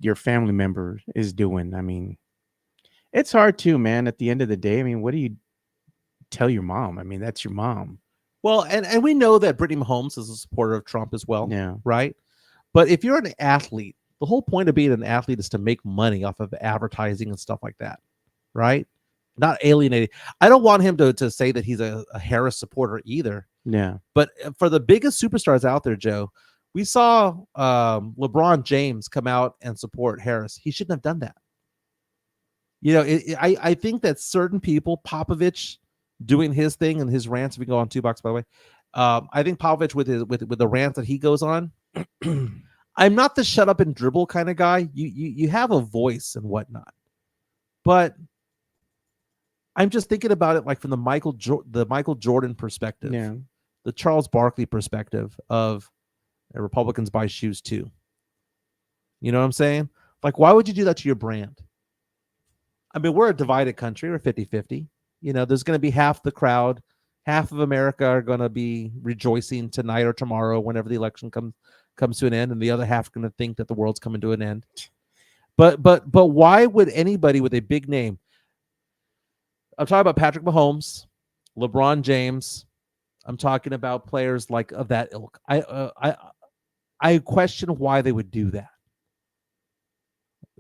your family member is doing. It's hard too, man. At the end of the day, what do you tell your mom? That's your mom. Well, and we know that Brittany Mahomes is a supporter of Trump as well. Yeah. Right. But if you're an athlete, the whole point of being an athlete is to make money off of advertising and stuff like that. Right. Not alienating. I don't want him to say that he's a Harris supporter either. Yeah. But for the biggest superstars out there, Joe, we saw LeBron James come out and support Harris. He shouldn't have done that. I think that certain people, Popovich doing his thing and his rants, we go on $2, by the way. I think Popovich with the rants that he goes on, I'm not the shut up and dribble kind of guy. You have a voice and whatnot. But I'm just thinking about it from the Michael Jordan perspective, the Charles Barkley perspective of Republicans buy shoes too. You know what I'm saying? Why would you do that to your brand? We're a divided country. We're 50-50. There's going to be half the crowd, half of America are going to be rejoicing tonight or tomorrow whenever the election comes to an end, and the other half are going to think that the world's coming to an end. But why would anybody with a big name? I'm talking about Patrick Mahomes, LeBron James. I'm talking about players of that ilk. I question why they would do that,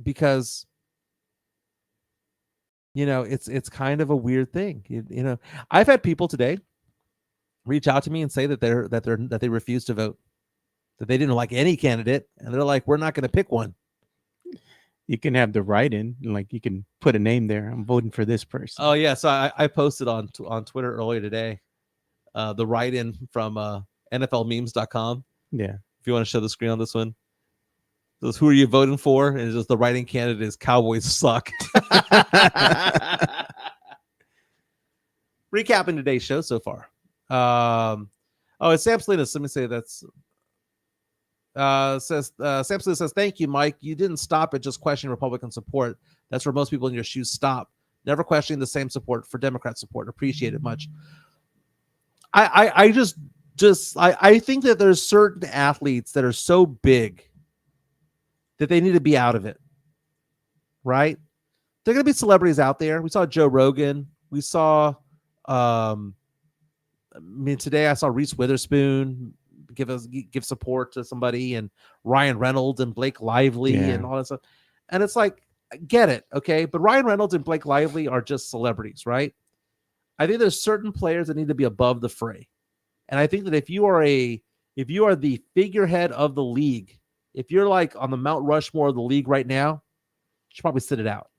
because it's kind of a weird thing. I've had people today reach out to me and say that they refuse to vote, that they didn't like any candidate, and they're like, we're not going to pick one. You can have the write-in, you can put a name there. I'm voting for this person. Oh yeah, so I posted on Twitter earlier today, the write-in from NFLmemes.com. Yeah. If you want to show the screen on this one. Those who are you voting for? And it's just the writing candidate is Cowboys suck. Recapping today's show so far. It's Sam Salinas. Let me say that's Sam Salinas says, thank you, Mike. You didn't stop at just questioning Republican support. That's where most people in your shoes stop. Never questioning the same support for Democrat support. Appreciate it much. I think that there's certain athletes that are so big that they need to be out of it, right? There are going to be celebrities out there. We saw Joe Rogan. We saw, today I saw Reese Witherspoon give support to somebody, and Ryan Reynolds and Blake Lively and all that stuff. And it's like, I get it, okay? But Ryan Reynolds and Blake Lively are just celebrities, right? I think there's certain players that need to be above the fray. And I think that if you are the figurehead of the league, if you're like on the Mount Rushmore of the league right now, you should probably sit it out.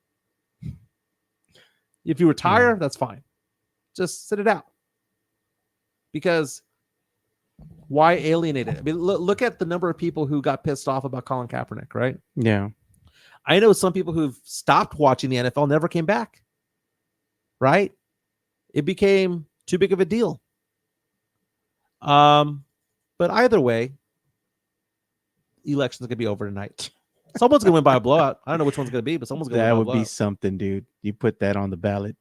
If you retire, that's fine. Just sit it out. Because why alienate it? I mean, look at the number of people who got pissed off about Colin Kaepernick, right? Yeah. I know some people who've stopped watching the NFL never came back, right? It became too big of a deal. But either way, election's going to be over tonight. Someone's going to win by a blowout. I don't know which one's going to be, but someone's going to win by a blowout. That would be something, dude. You put that on the ballot.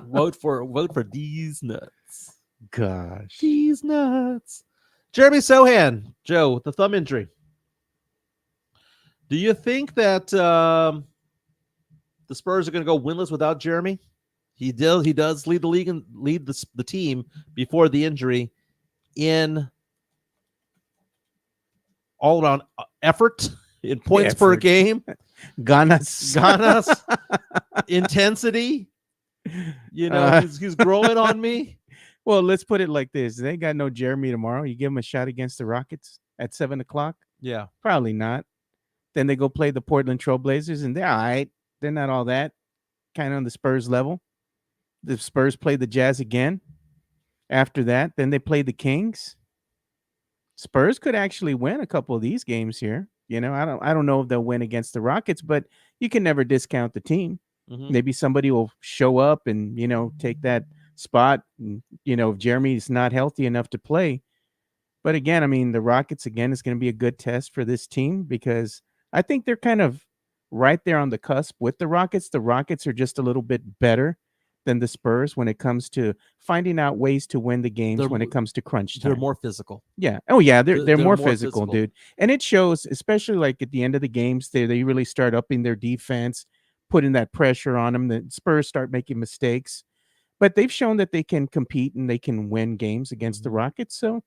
Vote for these nuts. Gosh. These nuts. Jeremy Sochan, Joe, with the thumb injury. Do you think that the Spurs are going to go winless without Jeremy? He does lead the league and lead the team before the injury in all around effort in points per game. Ganas. Intensity. He's growing on me. Well, let's put it like this. They got no Jeremy tomorrow. You give him a shot against the Rockets at 7:00? Yeah. Probably not. Then they go play the Portland Trailblazers, and they're all right. They're not all that. Kind of on the Spurs level. The Spurs play the Jazz again. After that, then they play the Kings. Spurs could actually win a couple of these games here. I don't know if they'll win against the Rockets, but you can never discount the team. Mm-hmm. Maybe somebody will show up and, take that spot. And, if Jeremy's not healthy enough to play. But again, I mean, the Rockets, again, is going to be a good test for this team because I think they're kind of right there on the cusp with the Rockets. The Rockets are just a little bit better than the Spurs when it comes to finding out ways to win the games when it comes to crunch time. They're more physical. Yeah. Oh, yeah. They're more physical, dude. And it shows, especially like at the end of the games, they really start upping their defense, putting that pressure on them. The Spurs start making mistakes. But they've shown that they can compete and they can win games against the Rockets. So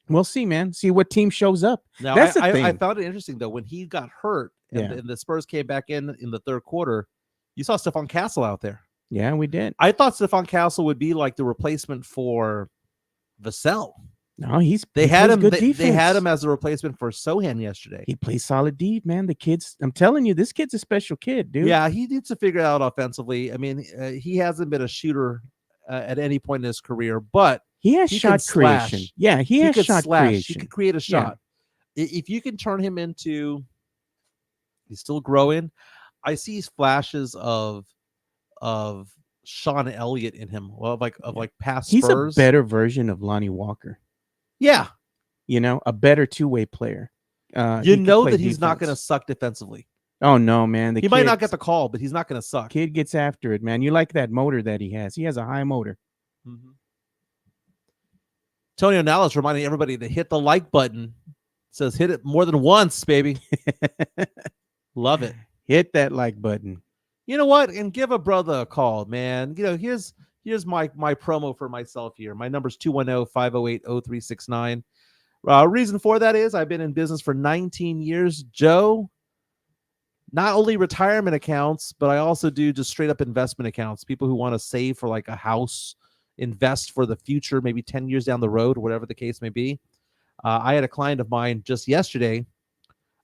we'll see, man. See what team shows up. Now, that's the thing. I found it interesting, though, when he got hurt and the Spurs came back in the third quarter, you saw Stephon Castle out there. Yeah, we did. I thought Stephon Castle would be like the replacement for Vassell. No, they had him. They had him as a replacement for Sochan yesterday. He plays solid deep, man. The kid's. I'm telling you, this kid's a special kid, dude. Yeah, he needs to figure it out offensively. I mean, he hasn't been a shooter at any point in his career, but he has shot creation. Yeah, he has shot creation. He could create a shot. Yeah. If you can turn him into, he's still growing. I see flashes of Sean Elliott in him. Well, like past Spurs. He's a better version of Lonnie Walker. Yeah. A better two-way player. That he's not going to suck defensively. Oh, no, man. He might not get the call, but he's not going to suck. Kid gets after it, man. You like that motor that he has. He has a high motor. Mm-hmm. Tony O'Nallis reminding everybody to hit the like button. It says hit it more than once, baby. Love it. Hit that like button. You know what? And give a brother a call, man. Here's my promo for myself here. My number's 210-508-0369. Reason for that is I've been in business for 19 years. Joe, not only retirement accounts, but I also do just straight up investment accounts. People who want to save for like a house, invest for the future, maybe 10 years down the road, whatever the case may be. I had a client of mine just yesterday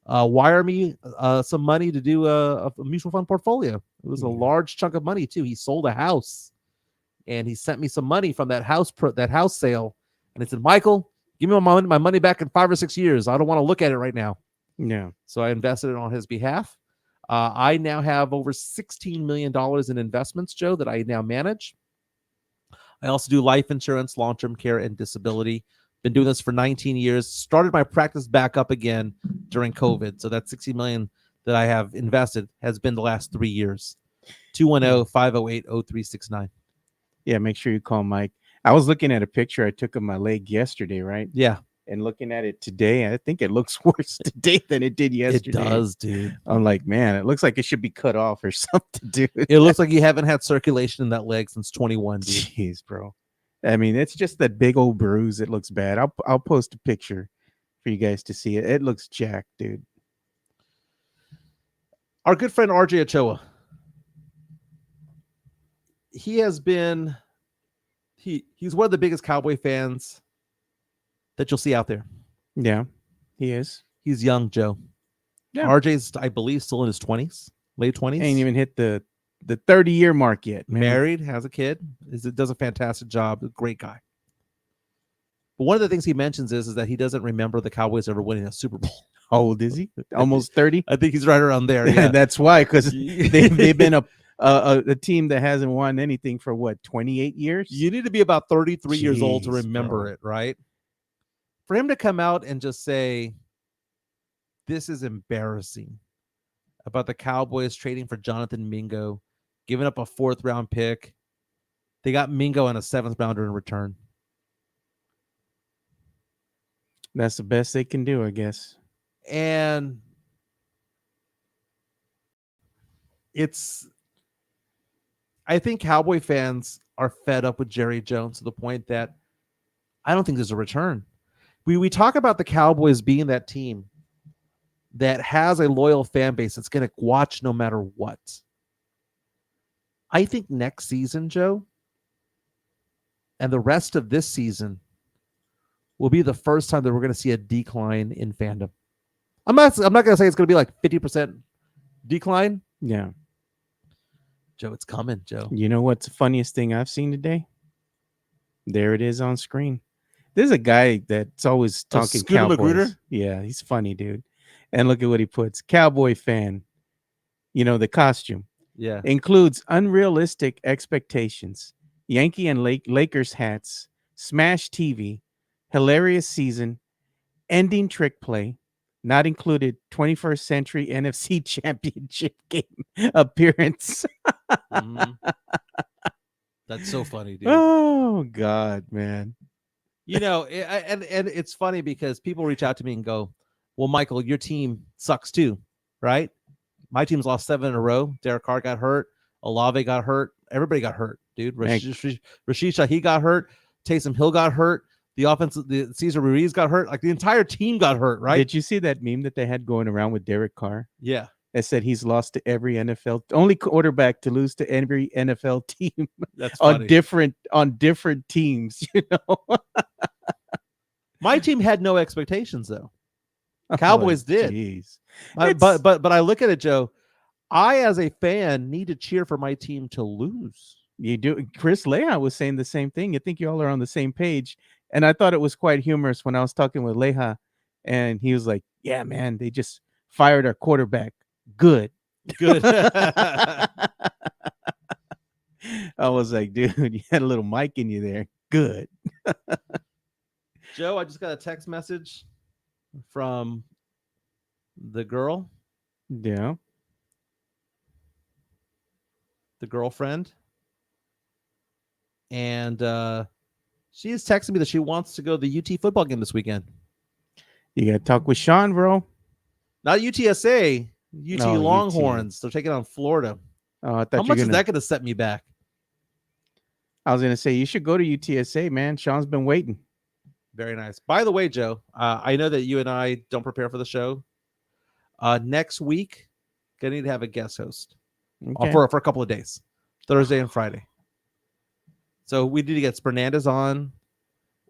wire me some money to do a mutual fund portfolio. It was a large chunk of money too. He sold a house and he sent me some money from that house sale. And I said, Michael, give me my money back in 5 or 6 years. I don't want to look at it right now. Yeah. So I invested it on his behalf. I now have over $16 million in investments, Joe, that I now manage. I also do life insurance, long-term care, and disability. Been doing this for 19 years. Started my practice back up again during COVID. So that $60 million that I have invested has been the last 3 years. 210-508-0369. Yeah, make sure you call Mike. I was looking at a picture I took of my leg yesterday, right? Yeah. And looking at it today, I think it looks worse today than it did yesterday. It does, dude. I'm like, man, it looks like it should be cut off or something, dude. It looks like you haven't had circulation in that leg since 21, dude. Jeez, bro. I mean, it's just that big old bruise. It looks bad. I'll post a picture for you guys to see it. It looks jacked, dude. Our good friend RJ Ochoa. He has been he's one of the biggest Cowboy fans that you'll see out there. Yeah, he is. He's young, Joe. Yeah. RJ's, I believe, still in his 20s, late 20s. Ain't even hit the 30-year mark yet, man. Married, has a kid, does a fantastic job, a great guy. But one of the things he mentions is that he doesn't remember the Cowboys ever winning a Super Bowl. How old is he? Almost 30? I think he's right around there. Yeah. That's why, because they've been a team that hasn't won anything for, 28 years? You need to be about 33 years old to remember it, right? For him to come out and just say, this is embarrassing about the Cowboys trading for Jonathan Mingo, giving up a 4th-round pick. They got Mingo and a 7th-rounder in return. That's the best they can do, I guess. And I think Cowboy fans are fed up with Jerry Jones to the point that I don't think there's a return. We talk about the Cowboys being that team that has a loyal fan base that's going to watch no matter what. I think next season, Joe, and the rest of this season will be the first time that we're going to see a decline in fandom. I'm not going to say it's going to be like 50% decline. Yeah. Joe, it's coming, Joe. You know what's the funniest thing I've seen today? There it is on screen. There's a guy that's always talking Cowboys. Magruder? Yeah, he's funny, dude. And look at what he puts. Cowboy fan. You know, the costume. Yeah. Includes unrealistic expectations. Yankee and Lakers hats. Smash TV. Hilarious season. Ending trick play. Not included 21st century NFC championship game appearance. Mm-hmm. That's so funny, dude. Oh, God, man. You know, and it's funny because people reach out to me and go, well, Michael, your team sucks too, right? My team's lost 7 in a row. Derek Carr got hurt. Olave got hurt. Everybody got hurt, dude. Rashid Shaheed got hurt. Taysom Hill got hurt. The Cesar Ruiz got hurt. Like the entire team got hurt, right? Did you see that meme that they had going around with Derek Carr? Yeah. That said he's lost to every NFL, only quarterback to lose to every NFL team. That's funny. on different teams, you know. My team had no expectations though. Cowboys did. Geez. But I look at it, Joe. I, as a fan, need to cheer for my team to lose. You do. Chris Leha was saying the same thing. I think you all are on the same page. And I thought it was quite humorous when I was talking with Leha, and he was like, "Yeah, man, they just fired our quarterback. Good." I was like, dude, you had a little mic in you there. Good. Joe, I just got a text message from the girl. Yeah. The girlfriend. And she is texting me that she wants to go to the UT football game this weekend. You got to talk with Sean, bro. Not UTSA. UT Longhorns. UT. They're taking on Florida. Oh, I thought how much is that going to set me back? I was going to say, you should go to UTSA, man. Sean's been waiting. Very nice. By the way, Joe, I know that you and I don't prepare for the show. Next week, going to need to have a guest host for a couple of days, Thursday and Friday. So we need to get Fernandez on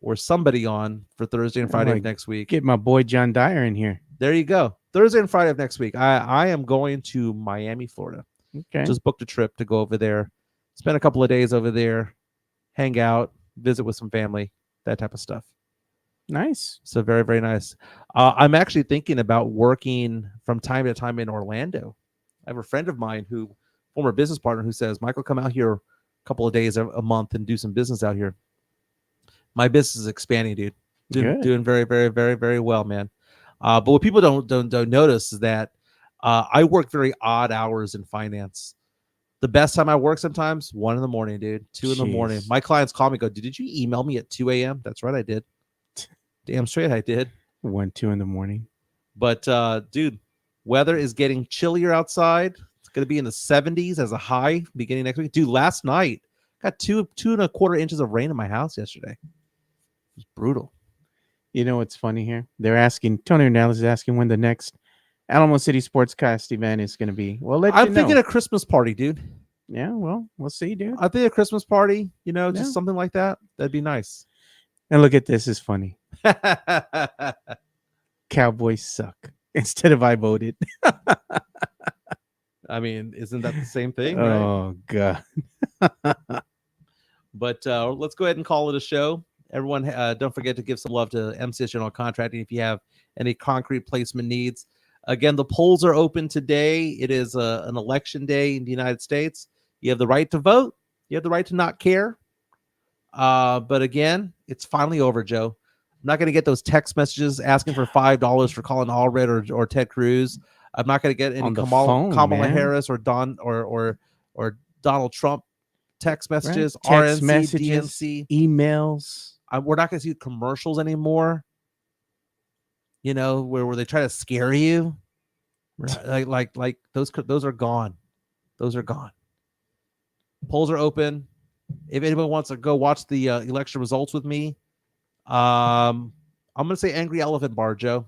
or somebody on for Thursday and Friday of next week. Get my boy John Dyer in here. There you go. Thursday and Friday of next week. I am going to Miami, Florida. Okay. Just booked a trip to go over there, spend a couple of days over there, hang out, visit with some family, that type of stuff. Nice. So very, very nice. I'm actually thinking about working from time to time in Orlando. I have a friend of mine former business partner, who says, Michael, come out here a couple of days a month and do some business out here. My business is expanding, dude. Doing very, very, very, very well, man. But what people don't notice is that I work very odd hours in finance. The best time I work sometimes 1 a.m, dude, 2 a.m. My clients call me, go, did you email me at 2 a.m? That's right, I did. Damn straight, I did. 1, 2 in. But dude, weather is getting chillier outside. It's going to be in the 70s as a high beginning next week. Dude, last night got 2.25 inches of rain in my house yesterday. It was brutal. You know what's funny here? They're asking, Tony Ronaldo is asking when the next Alamo City Sportscast event is going to be. Well, I'm thinking a Christmas party, dude. Yeah, well, we'll see, dude. I think a Christmas party, just something like that. That'd be nice. And look at this, is funny. Cowboys suck. Instead of I voted. I mean, isn't that the same thing? Right? Oh, God. But let's go ahead and call it a show. Everyone, don't forget to give some love to MCS General Contracting if you have any concrete placement needs. Again, the polls are open today. It is an election day in the United States. You have the right to vote. You have the right to not care. But again, it's finally over, Joe. I'm not going to get those text messages asking for $5 for calling Allred or Ted Cruz. I'm not going to get any Kamala Harris or Donald Trump text messages, right. RNC, messages, DNC, emails. We're not going to see commercials anymore. Where they try to scare you. Right. Like those are gone. Those are gone. Polls are open. If anyone wants to go watch the election results with me, I'm going to say Angry Elephant Bar, Joe.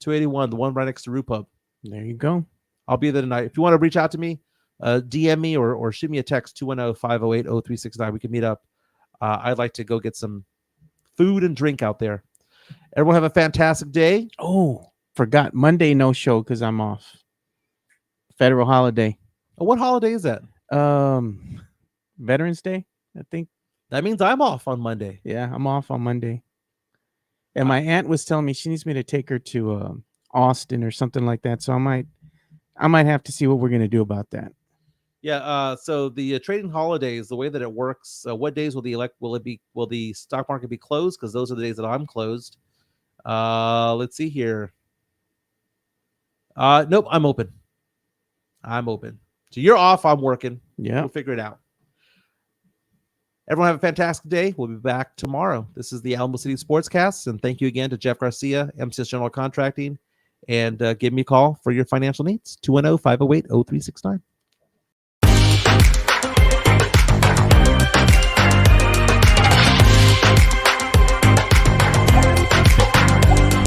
281, the one right next to Rupub. There you go. I'll be there tonight. If you want to reach out to me, DM me or shoot me a text, 210-508-0369. We can meet up. I'd like to go get some food and drink out there. Everyone have a fantastic day. Oh, forgot. Monday, no show because I'm off. Federal holiday. Oh, what holiday is that? Veterans Day, I think. That means I'm off on Monday. Yeah, I'm off on Monday. And my aunt was telling me she needs me to take her to Austin or something like that. So I might have to see what we're going to do about that. Yeah. So the trading holidays, the way that it works, what days will the stock market be closed? Because those are the days that I'm closed. Let's see here. Nope, I'm open. So you're off. I'm working. Yeah. We'll figure it out. Everyone have a fantastic day. We'll be back tomorrow. This is the Alamo City Sportscast. And thank you again to Jeff Garcia, MCS General Contracting. And give me a call for your financial needs. 210-508-0369.